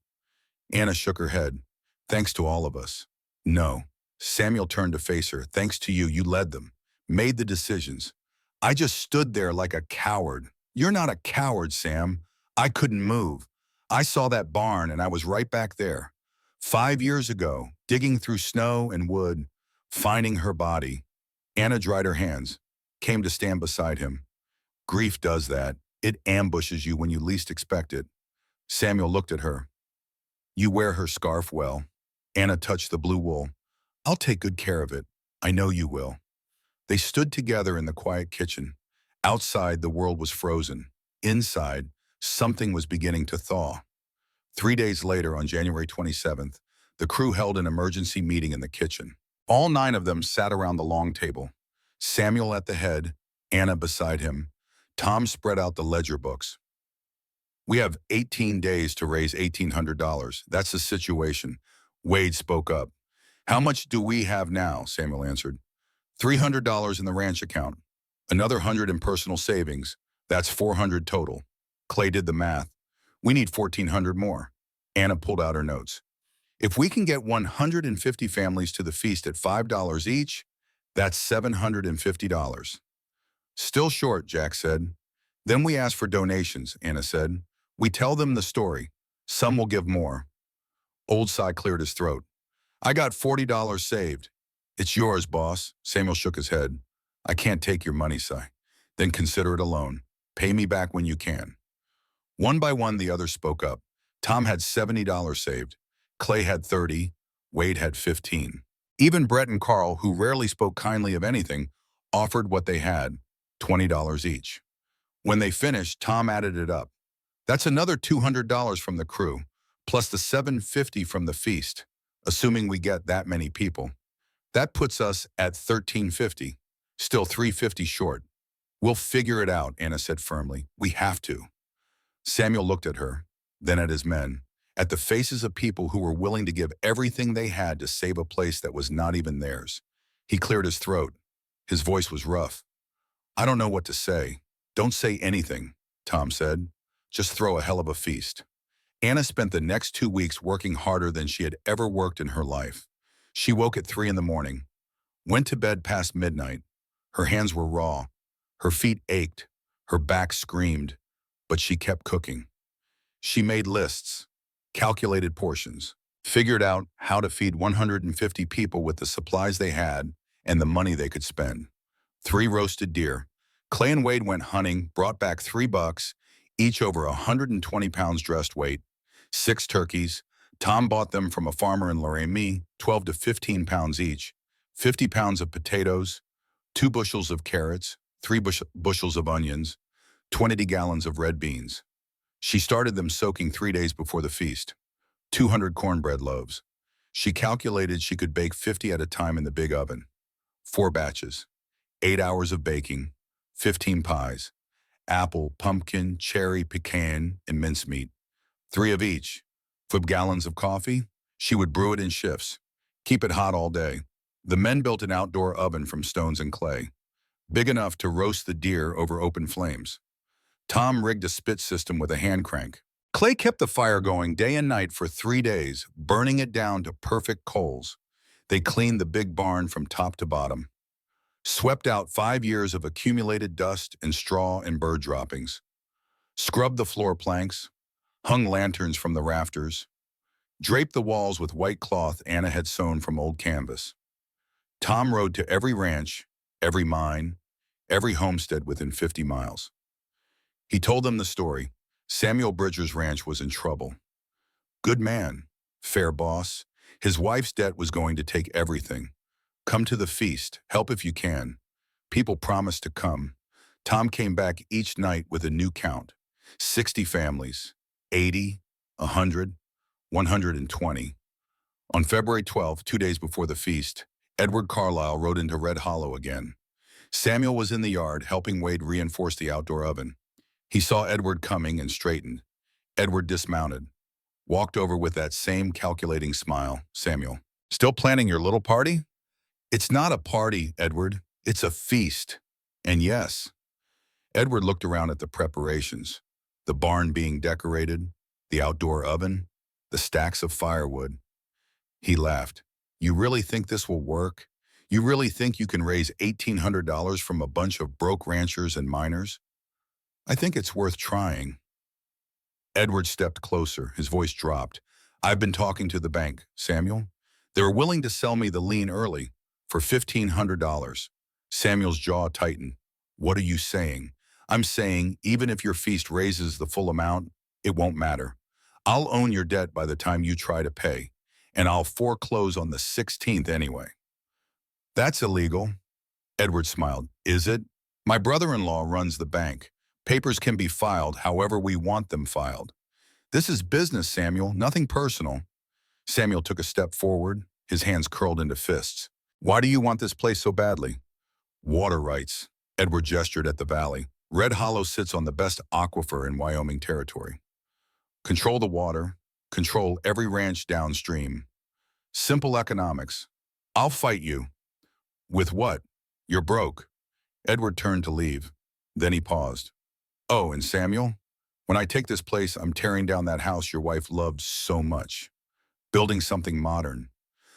Anna shook her head. Thanks to all of us. No. Samuel turned to face her. Thanks to you, you led them, made the decisions. I just stood there like a coward. You're not a coward, Sam. I couldn't move. I saw that barn and I was right back there. 5 years ago, digging through snow and wood, finding her body. Anna dried her hands, came to stand beside him. Grief does that. It ambushes you when you least expect it. Samuel looked at her. You wear her scarf well. Anna touched the blue wool. I'll take good care of it. I know you will. They stood together in the quiet kitchen. Outside, the world was frozen. Inside, something was beginning to thaw. 3 days later, on January 27th, the crew held an emergency meeting in the kitchen. All 9 of them sat around the long table. Samuel at the head, Anna beside him. Tom spread out the ledger books. We have 18 days to raise $1,800. That's the situation. Wade spoke up. How much do we have now? Samuel answered. $300 in the ranch account. Another 100 in personal savings. That's 400 total. Clay did the math. We need 1,400 more. Anna pulled out her notes. If we can get 150 families to the feast at $5 each, that's $750. Still short, Jack said. Then we ask for donations, Anna said. We tell them the story. Some will give more. Old Cy cleared his throat. I got $40 saved. It's yours, boss. Samuel shook his head. I can't take your money, Cy. Then consider it a loan. Pay me back when you can. One by one, the others spoke up. Tom had $70 saved. Clay had 30. Wade had 15. Even Brett and Carl, who rarely spoke kindly of anything, offered what they had, $20 each. When they finished, Tom added it up. That's another $200 from the crew, plus the $750 from the feast, assuming we get that many people. That puts us at $1,350, still $350 short. We'll figure it out, Anna said firmly. We have to. Samuel looked at her, then at his men, at the faces of people who were willing to give everything they had to save a place that was not even theirs. He cleared his throat. His voice was rough. I don't know what to say. Don't say anything, Tom said. Just throw a hell of a feast. Anna spent the next 2 weeks working harder than she had ever worked in her life. She woke at 3 in the morning, went to bed past midnight. Her hands were raw, her feet ached, her back screamed, but she kept cooking. She made lists, calculated portions, figured out how to feed 150 people with the supplies they had and the money they could spend. 3 roasted deer. Clay and Wade went hunting, brought back 3 bucks, each over 120 pounds dressed weight. 6 turkeys. Tom bought them from a farmer in Laramie, 12 to 15 pounds each. 50 pounds of potatoes, 2 bushels of carrots, 3 bushels of onions, 20 gallons of red beans. She started them soaking 3 days before the feast. 200 cornbread loaves. She calculated she could bake 50 at a time in the big oven. 4 batches. 8 hours of baking. 15 pies. Apple, pumpkin, cherry, pecan, and mincemeat. 3 of each. 5 gallons of coffee. She would brew it in shifts. Keep it hot all day. The men built an outdoor oven from stones and clay, big enough to roast the deer over open flames. Tom rigged a spit system with a hand crank. Clay kept the fire going day and night for 3 days, burning it down to perfect coals. They cleaned the big barn from top to bottom, swept out 5 years of accumulated dust and straw and bird droppings, scrubbed the floor planks, hung lanterns from the rafters, draped the walls with white cloth Anna had sewn from old canvas. Tom rode to every ranch, every mine, every homestead within 50 miles. He told them the story. Samuel Bridger's ranch was in trouble. Good man, fair boss. His wife's debt was going to take everything. Come to the feast, help if you can. People promised to come. Tom came back each night with a new count. 60 families, 80, 100, 120. On February 12th, 2 days before the feast, Edward Carlisle rode into Red Hollow again. Samuel was in the yard helping Wade reinforce the outdoor oven. He saw Edward coming and straightened. Edward dismounted, walked over with that same calculating smile. Samuel, still planning your little party? It's not a party, Edward. It's a feast. And yes, Edward looked around at the preparations, the barn being decorated, the outdoor oven, the stacks of firewood. He laughed. You really think this will work? You really think you can raise $1,800 from a bunch of broke ranchers and miners? I think it's worth trying. Edward stepped closer. His voice dropped. I've been talking to the bank, Samuel. They're willing to sell me the lien early for $1,500. Samuel's jaw tightened. What are you saying? I'm saying even if your feast raises the full amount, it won't matter. I'll own your debt by the time you try to pay, and I'll foreclose on the 16th anyway. That's illegal. Edward smiled. Is it? My brother-in-law runs the bank. Papers can be filed however we want them filed. This is business, Samuel, nothing personal. Samuel took a step forward, his hands curled into fists. Why do you want this place so badly? Water rights. Edward gestured at the valley. Red Hollow sits on the best aquifer in Wyoming territory. Control the water, control every ranch downstream. Simple economics. I'll fight you. With what? You're broke. Edward turned to leave. Then he paused. Oh, and Samuel, when I take this place, I'm tearing down that house your wife loved so much. Building something modern.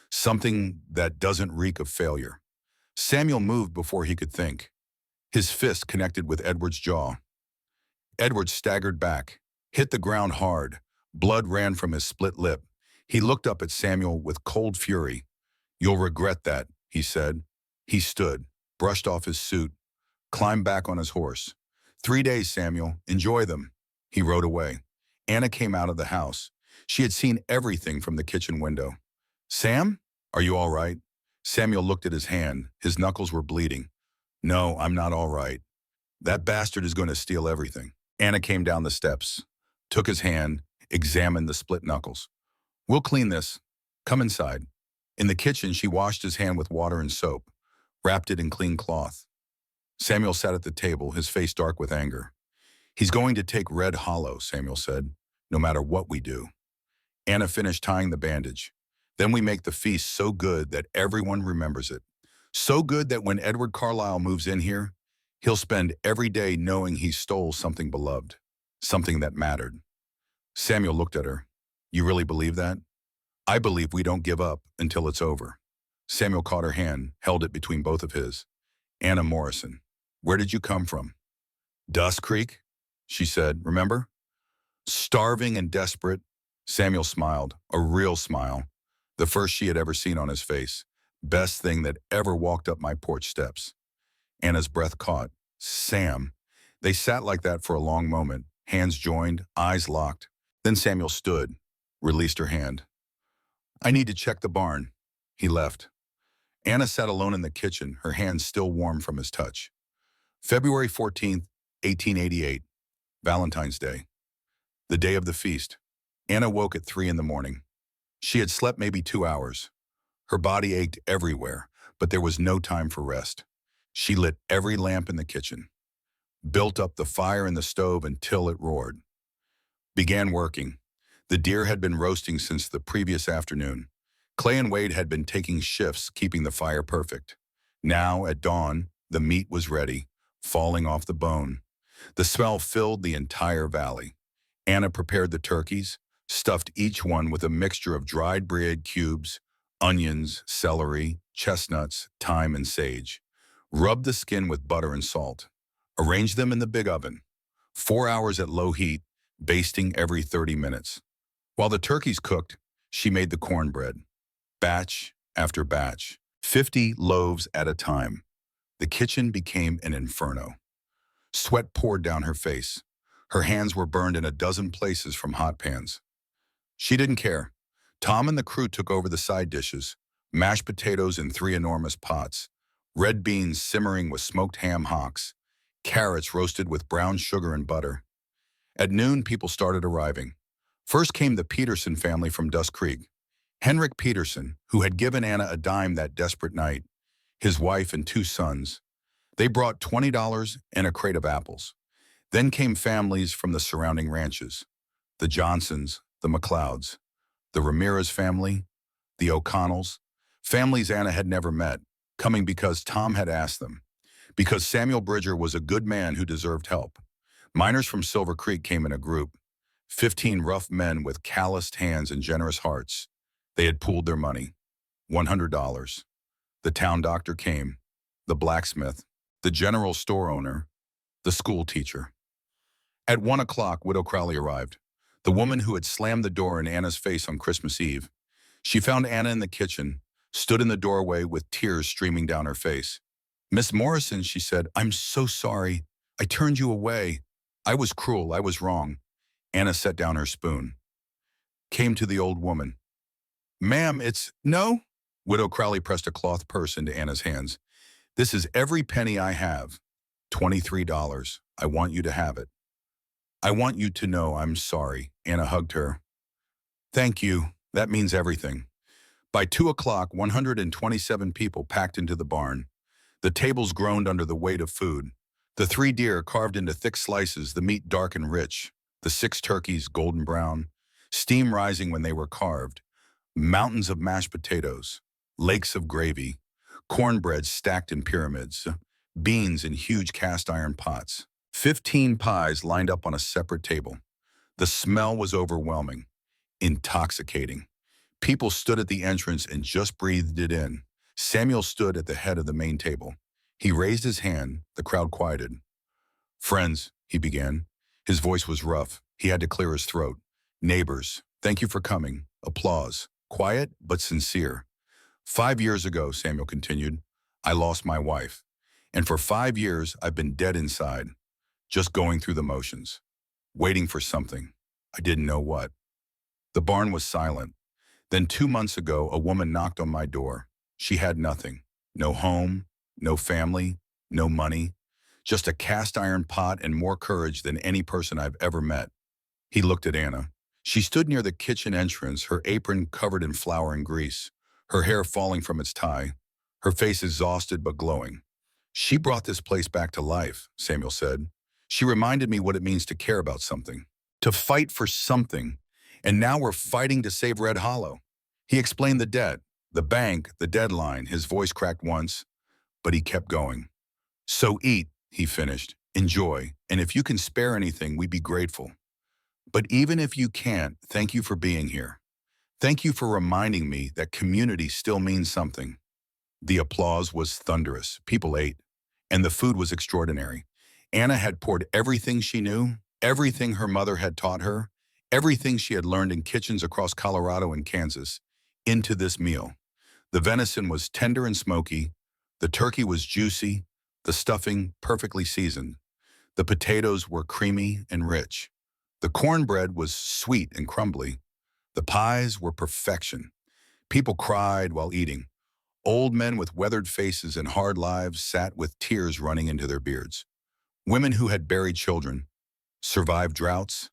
Something that doesn't reek of failure. Samuel moved before he could think. His fist connected with Edward's jaw. Edward staggered back, hit the ground hard. Blood ran from his split lip. He looked up at Samuel with cold fury. You'll regret that, he said. He stood, brushed off his suit, climbed back on his horse. 3 days, Samuel. Enjoy them. He rode away. Anna came out of the house. She had seen everything from the kitchen window. Sam, are you all right? Samuel looked at his hand. His knuckles were bleeding. No, I'm not all right. That bastard is going to steal everything. Anna came down the steps, took his hand, examined the split knuckles. We'll clean this. Come inside. In the kitchen, she washed his hand with water and soap, wrapped it in clean cloth. Samuel sat at the table, his face dark with anger. He's going to take Red Hollow, Samuel said, no matter what we do. Anna finished tying the bandage. Then we make the feast so good that everyone remembers it. So good that when Edward Carlisle moves in here, he'll spend every day knowing he stole something beloved, something that mattered. Samuel looked at her. You really believe that? I believe we don't give up until it's over. Samuel caught her hand, held it between both of his. Anna Morrison. Where did you come from? Dust Creek, she said, remember? Starving and desperate. Samuel smiled, a real smile, the first she had ever seen on his face. Best thing that ever walked up my porch steps. Anna's breath caught. Sam. They sat like that for a long moment, hands joined, eyes locked. Then Samuel stood, released her hand. I need to check the barn. He left. Anna sat alone in the kitchen, her hands still warm from his touch. February 14th, 1888, Valentine's Day. The day of the feast. Anna woke at 3 in the morning. She had slept maybe 2 hours. Her body ached everywhere, but there was no time for rest. She lit every lamp in the kitchen, built up the fire in the stove until it roared. Began working. The deer had been roasting since the previous afternoon. Clay and Wade had been taking shifts, keeping the fire perfect. Now, at dawn, the meat was ready, falling off the bone. The smell filled the entire valley. Anna prepared the turkeys, stuffed each one with a mixture of dried bread cubes, onions, celery, chestnuts, thyme, and sage. Rubbed the skin with butter and salt. Arranged them in the big oven. 4 hours at low heat, basting every 30 minutes. While the turkeys cooked, she made the cornbread. Batch after batch, 50 loaves at a time. The kitchen became an inferno. Sweat poured down her face. Her hands were burned in a dozen places from hot pans. She didn't care. Tom and the crew took over the side dishes, mashed potatoes in 3 enormous pots, red beans simmering with smoked ham hocks, carrots roasted with brown sugar and butter. At noon, people started arriving. First came the Peterson family from Dust Creek. Henrik Peterson, who had given Anna a dime that desperate night, his wife and 2 sons. They brought $20 and a crate of apples. Then came families from the surrounding ranches, the Johnsons, the McLeods, the Ramirez family, the O'Connells, families Anna had never met, coming because Tom had asked them, because Samuel Bridger was a good man who deserved help. Miners from Silver Creek came in a group, 15 rough men with calloused hands and generous hearts. They had pooled their money, $100. The town doctor came, the blacksmith, the general store owner, the school teacher. At 1 o'clock, Widow Crowley arrived, the woman who had slammed the door in Anna's face on Christmas Eve. She found Anna in the kitchen, stood in the doorway with tears streaming down her face. Miss Morrison, she said, I'm so sorry. I turned you away. I was cruel. I was wrong. Anna set down her spoon. Came to the old woman. Ma'am, it's... No? Widow Crowley pressed a cloth purse into Anna's hands. This is every penny I have. $23. I want you to have it. I want you to know I'm sorry. Anna hugged her. Thank you. That means everything. By 2 o'clock, 127 people packed into the barn. The tables groaned under the weight of food. The 3 deer carved into thick slices, the meat dark and rich. The 6 turkeys golden brown, steam rising when they were carved. Mountains of mashed potatoes, lakes of gravy, cornbread stacked in pyramids, beans in huge cast iron pots. 15 pies lined up on a separate table. The smell was overwhelming, intoxicating. People stood at the entrance and just breathed it in. Samuel stood at the head of the main table. He raised his hand. The crowd quieted. Friends, he began. His voice was rough. He had to clear his throat. Neighbors, thank you for coming. Applause. Quiet, but sincere. 5 years ago, Samuel continued, I lost my wife. And for 5 years, I've been dead inside, just going through the motions, waiting for something. I didn't know what. The barn was silent. Then 2 months ago, a woman knocked on my door. She had nothing. No home, no family, no money. Just a cast iron pot and more courage than any person I've ever met. He looked at Anna. She stood near the kitchen entrance, her apron covered in flour and grease, her hair falling from its tie, her face exhausted but glowing. She brought this place back to life, Samuel said. She reminded me what it means to care about something, to fight for something, and now we're fighting to save Red Hollow. He explained the debt, the bank, the deadline. His voice cracked once, but he kept going. So eat, he finished, enjoy, and if you can spare anything, we'd be grateful. But even if you can't, thank you for being here. Thank you for reminding me that community still means something. The applause was thunderous. People ate, and the food was extraordinary. Anna had poured everything she knew, everything her mother had taught her, everything she had learned in kitchens across Colorado and Kansas, into this meal. The venison was tender and smoky, the turkey was juicy, the stuffing perfectly seasoned. The potatoes were creamy and rich. The cornbread was sweet and crumbly. The pies were perfection. People cried while eating. Old men with weathered faces and hard lives sat with tears running into their beards. Women who had buried children, survived droughts,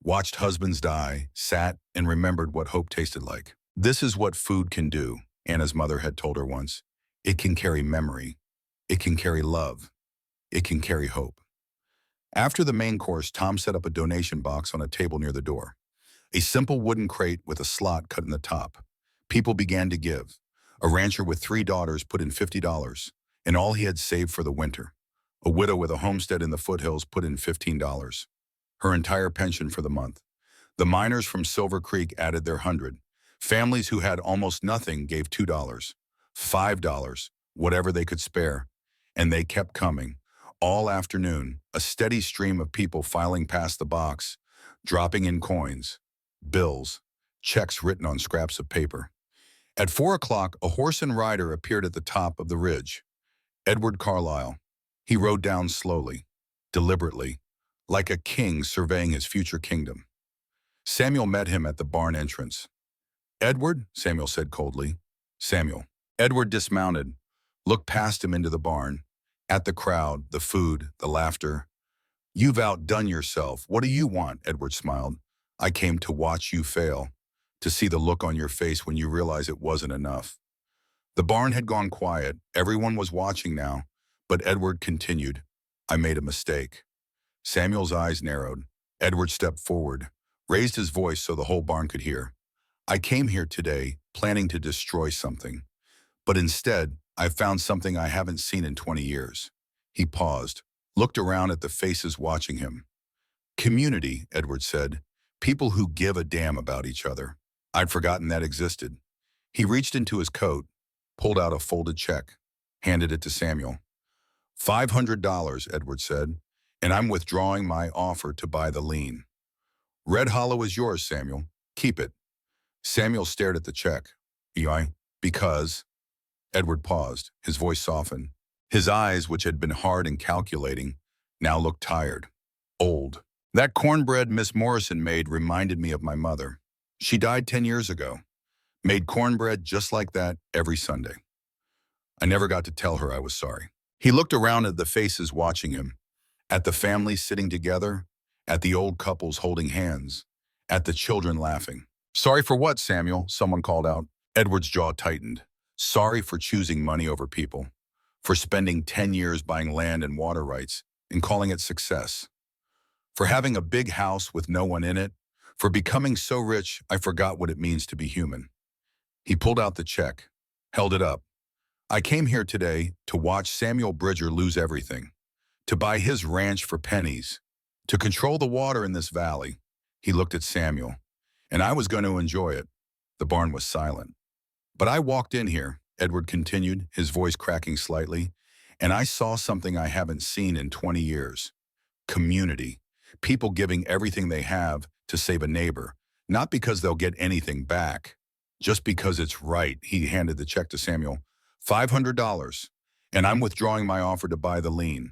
watched husbands die, sat and remembered what hope tasted like. This is what food can do, Anna's mother had told her once. It can carry memory. It can carry love. It can carry hope. After the main course, Tom set up a donation box on a table near the door. A simple wooden crate with a slot cut in the top. People began to give. A rancher with 3 daughters put in $50, and all he had saved for the winter. A widow with a homestead in the foothills put in $15, her entire pension for the month. The miners from Silver Creek added their 100. Families who had almost nothing gave $2, $5, whatever they could spare. And they kept coming. All afternoon, a steady stream of people filing past the box, dropping in coins, bills, checks written on scraps of paper. At 4 o'clock, a horse and rider appeared at the top of the ridge. Edward Carlyle. He rode down slowly, deliberately, like a king surveying his future kingdom. Samuel met him at the barn entrance. "Edward," Samuel said coldly. "Samuel." Edward dismounted, looked past him into the barn, at the crowd, the food, the laughter. "You've outdone yourself. What do you want?" Edward smiled. "I came to watch you fail, to see the look on your face when you realize it wasn't enough." The barn had gone quiet. Everyone was watching now, but Edward continued, "I made a mistake." Samuel's eyes narrowed. Edward stepped forward, raised his voice so the whole barn could hear. "I came here today planning to destroy something, but instead, I found something I haven't seen in 20 years. He paused, looked around at the faces watching him. "Community," Edward said. "People who give a damn about each other. I'd forgotten that existed." He reached into his coat, pulled out a folded check, handed it to Samuel. $500, Edward said, "and I'm withdrawing my offer to buy the lien." "Red Hollow is yours, Samuel. Keep it." Samuel stared at the check. "Why?" "Because." Edward paused, his voice softened. His eyes, which had been hard and calculating, now looked tired, old. "That cornbread Miss Morrison made reminded me of my mother. She died 10 years ago. Made cornbread just like that every Sunday. I never got to tell her I was sorry." He looked around at the faces watching him, at the families sitting together, at the old couples holding hands, at the children laughing. "Sorry for what, Samuel?" someone called out. Edward's jaw tightened. Sorry for choosing money over people, for spending 10 years buying land and water rights and calling it success, for having a big house with no one in it, for becoming so rich I forgot what it means to be human. He pulled out the check, held it up. "I came here today to watch Samuel Bridger lose everything, to buy his ranch for pennies, to control the water in this valley." He looked at Samuel. "And I was going to enjoy it." The barn was silent. "But I walked in here," Edward continued, his voice cracking slightly, "and I saw something I haven't seen in 20 years. Community. People giving everything they have to save a neighbor, not because they'll get anything back, just because it's right." He handed the check to Samuel. $500, and I'm withdrawing my offer to buy the lien.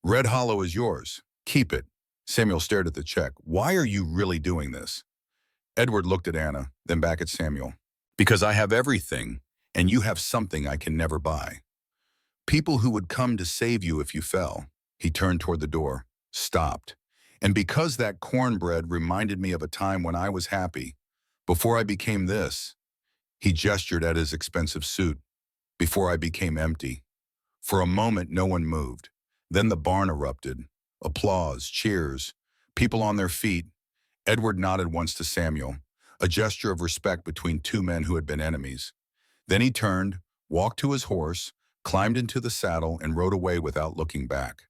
Red Hollow is yours. Keep it." Samuel stared at the check. "Why are you really doing this?" Edward looked at Anna, then back at Samuel. "Because I have everything, and you have something I can never buy. People who would come to save you if you fell." He turned toward the door, stopped. "And because that cornbread reminded me of a time when I was happy, before I became this." He gestured at his expensive suit. "Before I became empty." For a moment, no one moved. Then the barn erupted. Applause, cheers, people on their feet. Edward nodded once to Samuel, a gesture of respect between two men who had been enemies. Then he turned, walked to his horse, climbed into the saddle, and rode away without looking back.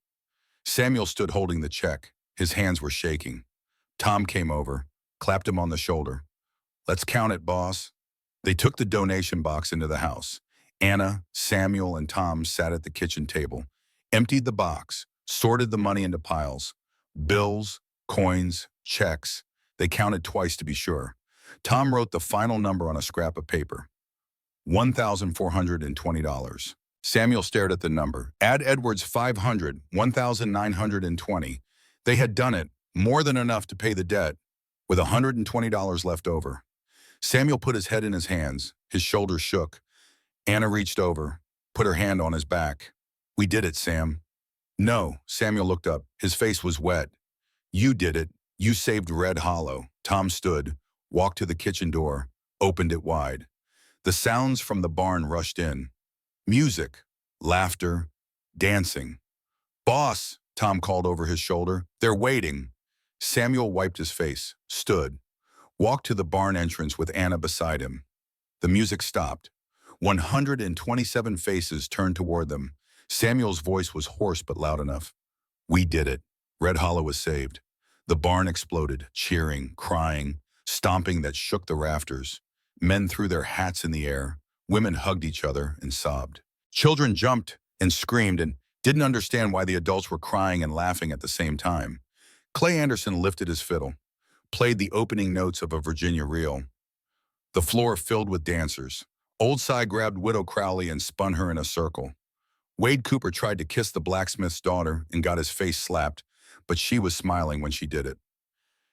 Samuel stood holding the check. His hands were shaking. Tom came over, clapped him on the shoulder. "Let's count it, boss." They took the donation box into the house. Anna, Samuel, and Tom sat at the kitchen table, emptied the box, sorted the money into piles. Bills, coins, checks. They counted twice to be sure. Tom wrote the final number on a scrap of paper. $1,420. Samuel stared at the number. Add Edward's 500, 1,920. They had done it, more than enough to pay the debt, with $120 left over. Samuel put his head in his hands. His shoulders shook. Anna reached over, put her hand on his back. We did it, Sam. No, Samuel looked up. His face was wet. You did it. You saved Red Hollow. Tom stood, walked to the kitchen door, opened it wide. The sounds from the barn rushed in. Music, laughter, dancing. Boss, Tom called over his shoulder. They're waiting. Samuel wiped his face, stood, walked to the barn entrance with Anna beside him. The music stopped. 127 faces turned toward them. Samuel's voice was hoarse but loud enough. We did it. Red Hollow was saved. The barn exploded, cheering, crying, stomping that shook the rafters. Men threw their hats in the air. Women hugged each other and sobbed. Children jumped and screamed and didn't understand why the adults were crying and laughing at the same time. Clay Anderson lifted his fiddle, played the opening notes of a Virginia reel. The floor filled with dancers. Old Cy grabbed Widow Crowley and spun her in a circle. Wade Cooper tried to kiss the blacksmith's daughter and got his face slapped, but she was smiling when she did it.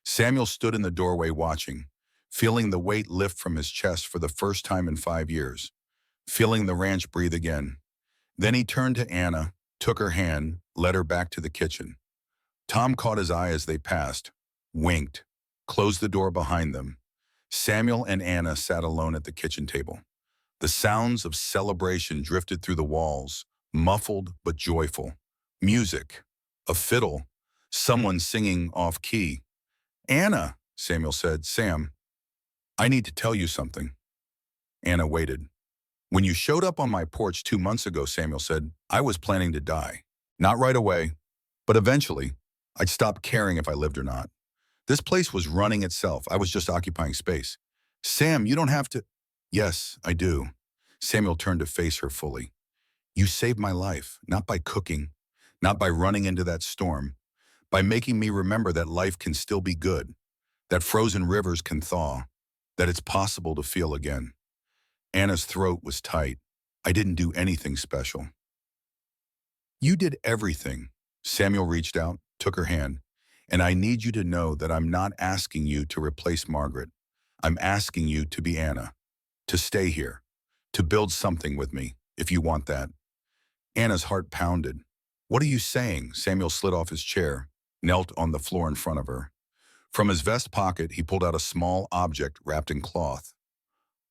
Samuel stood in the doorway watching, feeling the weight lift from his chest for the first time in 5 years, feeling the ranch breathe again. Then he turned to Anna, took her hand, led her back to the kitchen. Tom caught his eye as they passed, winked, closed the door behind them. Samuel and Anna sat alone at the kitchen table. The sounds of celebration drifted through the walls, muffled but joyful. Music, a fiddle, someone singing off-key. Anna, Samuel said. Sam, I need to tell you something. Anna waited. When you showed up on my porch 2 months ago, Samuel said, I was planning to die. Not right away, but eventually. I'd stop caring if I lived or not. This place was running itself. I was just occupying space. Sam, you don't have to. Yes, I do. Samuel turned to face her fully. You saved my life, not by cooking, not by running into that storm, by making me remember that life can still be good, that frozen rivers can thaw, that it's possible to feel again. Anna's throat was tight. I didn't do anything special. You did everything. Samuel reached out, took her hand, and I need you to know that I'm not asking you to replace Margaret. I'm asking you to be Anna, to stay here, to build something with me, if you want that. Anna's heart pounded. What are you saying? Samuel slid off his chair, knelt on the floor in front of her. From his vest pocket, he pulled out a small object wrapped in cloth.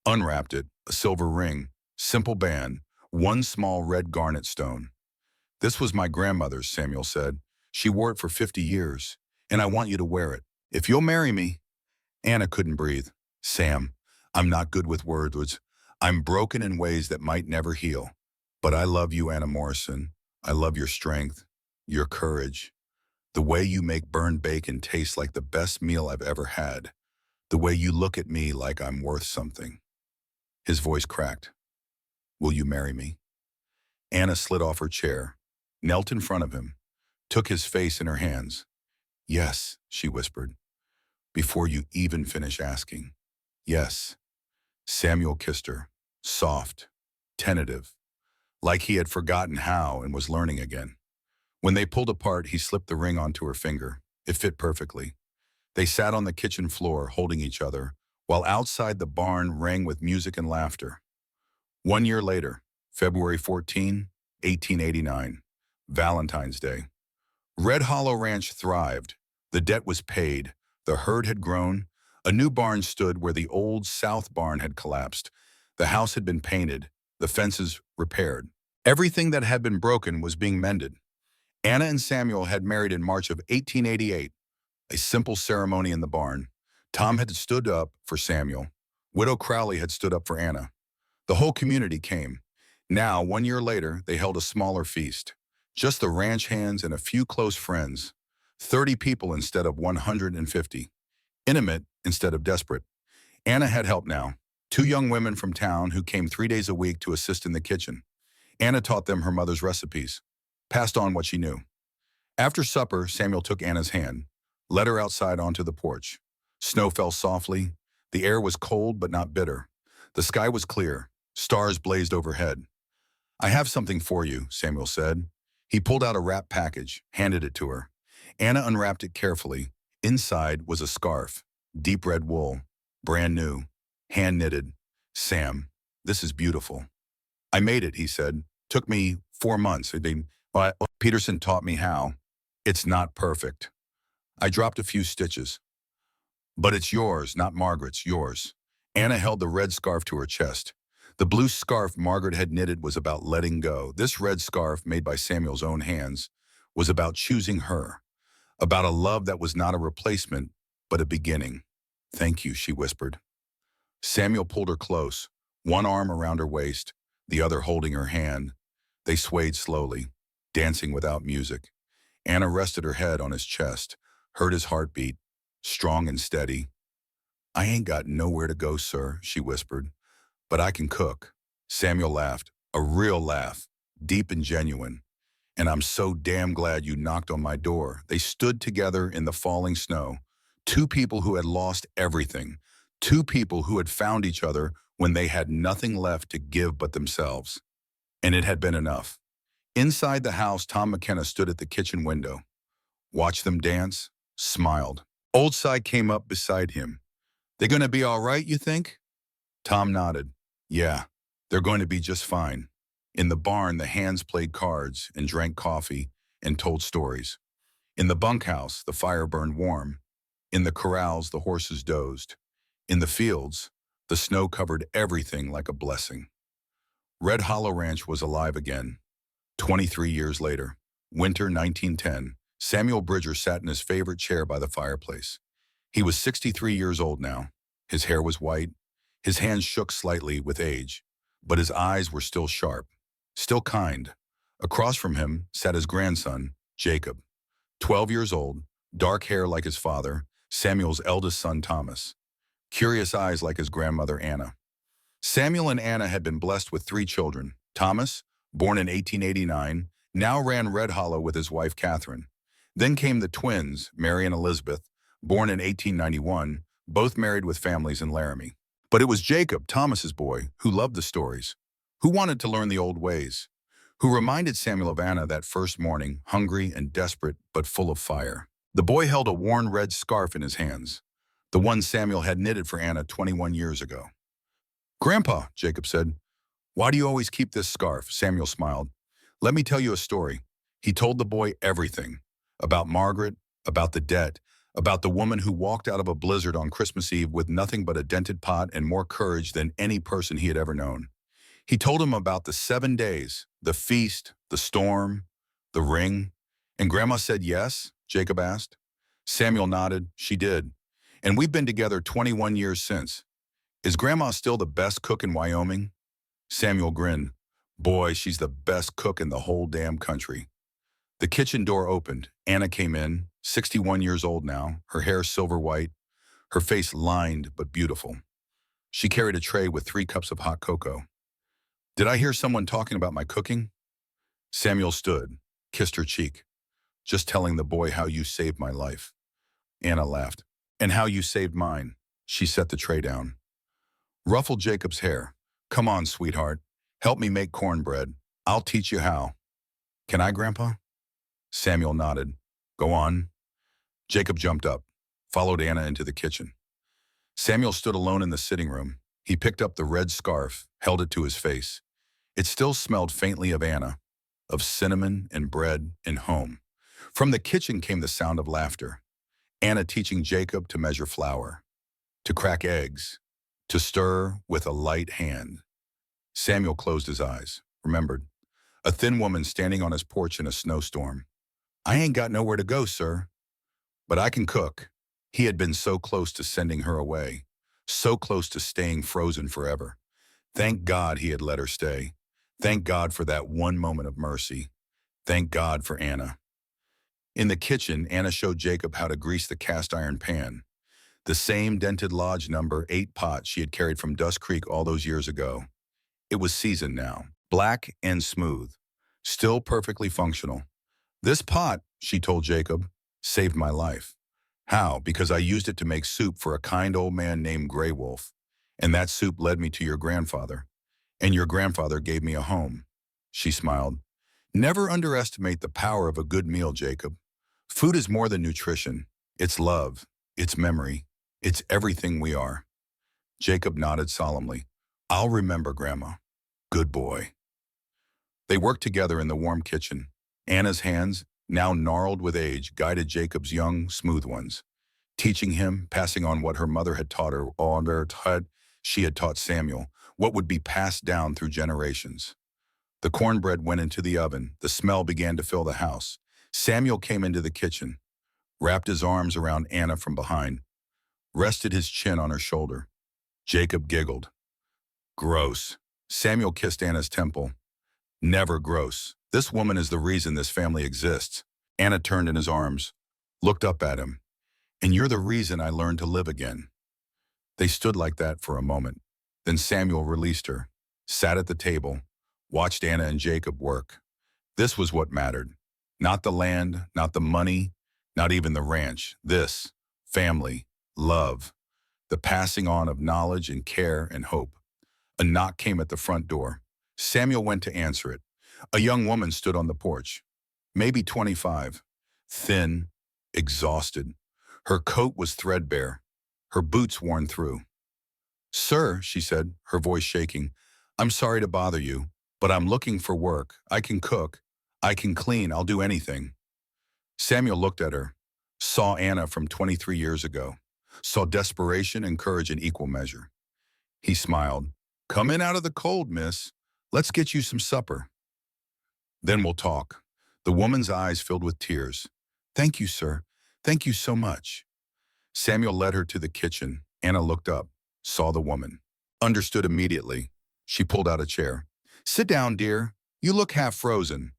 Unwrapped it, a silver ring, simple band, one small red garnet stone. This was my grandmother's, Samuel said. She wore it for 50 years, and I want you to wear it. If you'll marry me. Anna couldn't breathe. Sam, I'm not good with words. I'm broken in ways that might never heal. But I love you, Anna Morrison. I love your strength, your courage, the way you make burned bacon taste like the best meal I've ever had, the way you look at me like I'm worth something. His voice cracked. Will you marry me? Anna slid off her chair, knelt in front of him, took his face in her hands. Yes, she whispered, before you even finish asking. Yes. Samuel kissed her, soft, tentative, like he had forgotten how and was learning again. When they pulled apart, he slipped the ring onto her finger. It fit perfectly. They sat on the kitchen floor, holding each other, while outside the barn rang with music and laughter. 1 year later, February 14, 1889, Valentine's Day. Red Hollow Ranch thrived. The debt was paid. The herd had grown. A new barn stood where the old South barn had collapsed. The house had been painted, the fences repaired. Everything that had been broken was being mended. Anna and Samuel had married in March of 1888, a simple ceremony in the barn. Tom had stood up for Samuel. Widow Crowley had stood up for Anna. The whole community came. Now, 1 year later, they held a smaller feast. Just the ranch hands and a few close friends. 30 people instead of 150. Intimate instead of desperate. Anna had help now. 2 young women from town who came 3 days a week to assist in the kitchen. Anna taught them her mother's recipes, passed on what she knew. After supper, Samuel took Anna's hand, led her outside onto the porch. Snow fell softly. The air was cold but not bitter. The sky was clear. Stars blazed overhead. "I have something for you," Samuel said. He pulled out a wrapped package, handed it to her. Anna unwrapped it carefully. Inside was a scarf, deep red wool, brand new, hand-knitted. "Sam, this is beautiful." "I made it," he said. "Took me 4 months. Peterson taught me how. It's not perfect. I dropped a few stitches. But it's yours, not Margaret's, yours." Anna held the red scarf to her chest. The blue scarf Margaret had knitted was about letting go. This red scarf, made by Samuel's own hands, was about choosing her, about a love that was not a replacement, but a beginning. "Thank you," she whispered. Samuel pulled her close, one arm around her waist, the other holding her hand. They swayed slowly, dancing without music. Anna rested her head on his chest, heard his heartbeat, strong and steady. "I ain't got nowhere to go, sir," she whispered, "but I can cook." Samuel laughed, a real laugh, deep and genuine. "And I'm so damn glad you knocked on my door." They stood together in the falling snow, two people who had lost everything, two people who had found each other when they had nothing left to give but themselves. And it had been enough. Inside the house, Tom McKenna stood at the kitchen window, watched them dance, smiled. Old Cy came up beside him. "They gonna be all right, you think?" Tom nodded. "Yeah, they're going to be just fine." In the barn, the hands played cards and drank coffee and told stories. In the bunkhouse, the fire burned warm. In the corrals, the horses dozed. In the fields, the snow covered everything like a blessing. Red Hollow Ranch was alive again. 23 years later, winter 1910, Samuel Bridger sat in his favorite chair by the fireplace. He was 63 years old now. His hair was white. His hands shook slightly with age, but his eyes were still sharp, still kind. Across from him sat his grandson, Jacob, 12 years old, dark hair like his father, Samuel's eldest son, Thomas, curious eyes like his grandmother, Anna. Samuel and Anna had been blessed with 3 children. Thomas, born in 1889, now ran Red Hollow with his wife, Catherine. Then came the twins, Mary and Elizabeth, born in 1891, both married with families in Laramie. But it was Jacob, Thomas's boy, who loved the stories, who wanted to learn the old ways, who reminded Samuel of Anna that first morning, hungry and desperate but full of fire. The boy held a worn red scarf in his hands, the one Samuel had knitted for Anna 21 years ago. "Grandpa," Jacob said, "why do you always keep this scarf?" Samuel smiled. "Let me tell you a story." He told the boy everything, about Margaret, about the debt, about the woman who walked out of a blizzard on Christmas Eve with nothing but a dented pot and more courage than any person he had ever known. He told him about the 7 days, the feast, the storm, the ring. "And Grandma said yes?" Jacob asked. Samuel nodded. "She did. And we've been together 21 years since. Is Grandma still the best cook in Wyoming?" Samuel grinned. "Boy, she's the best cook in the whole damn country." The kitchen door opened. Anna came in, 61 years old now, her hair silver white, her face lined but beautiful. She carried a tray with 3 cups of hot cocoa. "Did I hear someone talking about my cooking?" Samuel stood, kissed her cheek. "Just telling the boy how you saved my life." Anna laughed. "And how you saved mine." She set the tray down. Ruffled Jacob's hair. "Come on, sweetheart. Help me make cornbread. I'll teach you how." "Can I, Grandpa?" Samuel nodded. "Go on." Jacob jumped up, followed Anna into the kitchen. Samuel stood alone in the sitting room. He picked up the red scarf, held it to his face. It still smelled faintly of Anna, of cinnamon and bread and home. From the kitchen came the sound of laughter. Anna teaching Jacob to measure flour, to crack eggs, to stir with a light hand. Samuel closed his eyes, remembered. A thin woman standing on his porch in a snowstorm. "I ain't got nowhere to go, sir. But I can cook." He had been so close to sending her away, so close to staying frozen forever. Thank God he had let her stay. Thank God for that one moment of mercy. Thank God for Anna. In the kitchen, Anna showed Jacob how to grease the cast iron pan. The same dented lodge number 8 pot she had carried from Dust Creek all those years ago. It was seasoned now, black and smooth, still perfectly functional. This pot, she told Jacob, saved my life. How? Because I used it to make soup for a kind old man named Grey Wolf. And that soup led me to your grandfather. And your grandfather gave me a home. She smiled. Never underestimate the power of a good meal, Jacob. Food is more than nutrition. It's love. It's memory. It's everything we are. Jacob nodded solemnly. I'll remember, Grandma. Good boy. They worked together in the warm kitchen. Anna's hands, now gnarled with age, guided Jacob's young, smooth ones, teaching him, passing on what her mother had taught her, she had taught Samuel, what would be passed down through generations. The cornbread went into the oven. The smell began to fill the house. Samuel came into the kitchen, wrapped his arms around Anna from behind, rested his chin on her shoulder. Jacob giggled. Gross. Samuel kissed Anna's temple. Never gross. This woman is the reason this family exists. Anna turned in his arms, looked up at him. And you're the reason I learned to live again. They stood like that for a moment. Then Samuel released her, sat at the table, watched Anna and Jacob work. This was what mattered. Not the land, not the money, not even the ranch. This, family, love, the passing on of knowledge and care and hope. A knock came at the front door. Samuel went to answer it. A young woman stood on the porch, maybe 25, thin, exhausted. Her coat was threadbare, her boots worn through. Sir, she said, her voice shaking, I'm sorry to bother you, but I'm looking for work. I can cook, I can clean, I'll do anything. Samuel looked at her, saw Anna from 23 years ago, saw desperation and courage in equal measure. He smiled. Come in out of the cold, miss. Let's get you some supper. Then we'll talk. The woman's eyes filled with tears. Thank you, sir. Thank you so much. Samuel led her to the kitchen. Anna looked up, saw the woman. Understood immediately. She pulled out a chair. Sit down, dear. You look half frozen.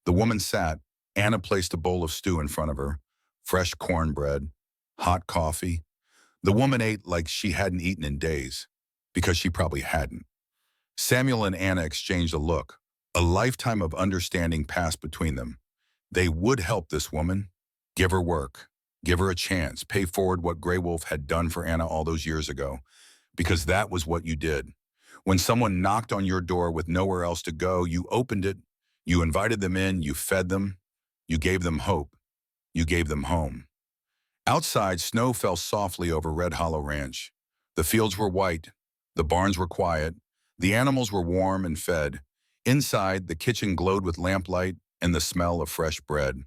The woman sat. Anna placed a bowl of stew in front of her. Fresh cornbread, hot coffee. The woman ate like she hadn't eaten in days, because she probably hadn't. Samuel and Anna exchanged a look. A lifetime of understanding passed between them. They would help this woman, give her work, give her a chance, pay forward what Grey Wolf had done for Anna all those years ago, because that was what you did. When someone knocked on your door with nowhere else to go, you opened it, you invited them in, you fed them, you gave them hope, you gave them home. Outside, snow fell softly over Red Hollow Ranch. The fields were white, the barns were quiet, the animals were warm and fed. Inside, the kitchen glowed with lamplight and the smell of fresh bread.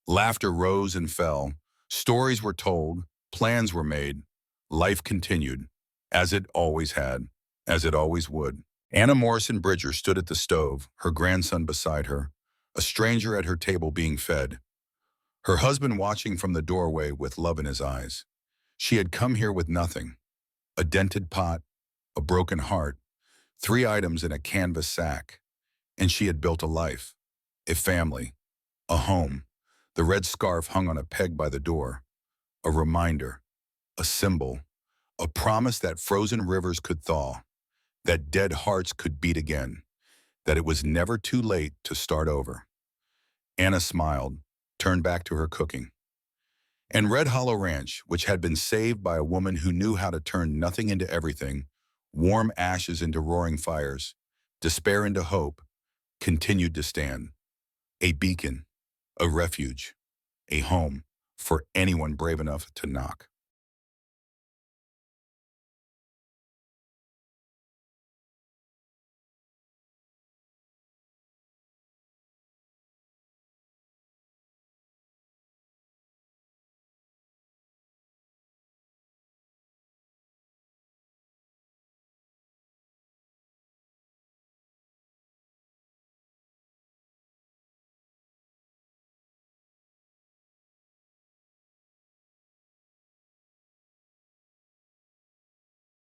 Laughter rose and fell. Stories were told. Plans were made. Life continued, as it always had, as it always would. Anna Morrison Bridger stood at the stove, her grandson beside her, a stranger at her table being fed, her husband watching from the doorway with love in his eyes. She had come here with nothing. A dented pot, a broken heart, 3 items in a canvas sack. And she had built a life, a family, a home. The red scarf hung on a peg by the door. A reminder, a symbol, a promise that frozen rivers could thaw, that dead hearts could beat again, that it was never too late to start over. Anna smiled, turned back to her cooking. And Red Hollow Ranch, which had been saved by a woman who knew how to turn nothing into everything, warm ashes into roaring fires, despair into hope, continued to stand. A beacon, a refuge, a home for anyone brave enough to knock.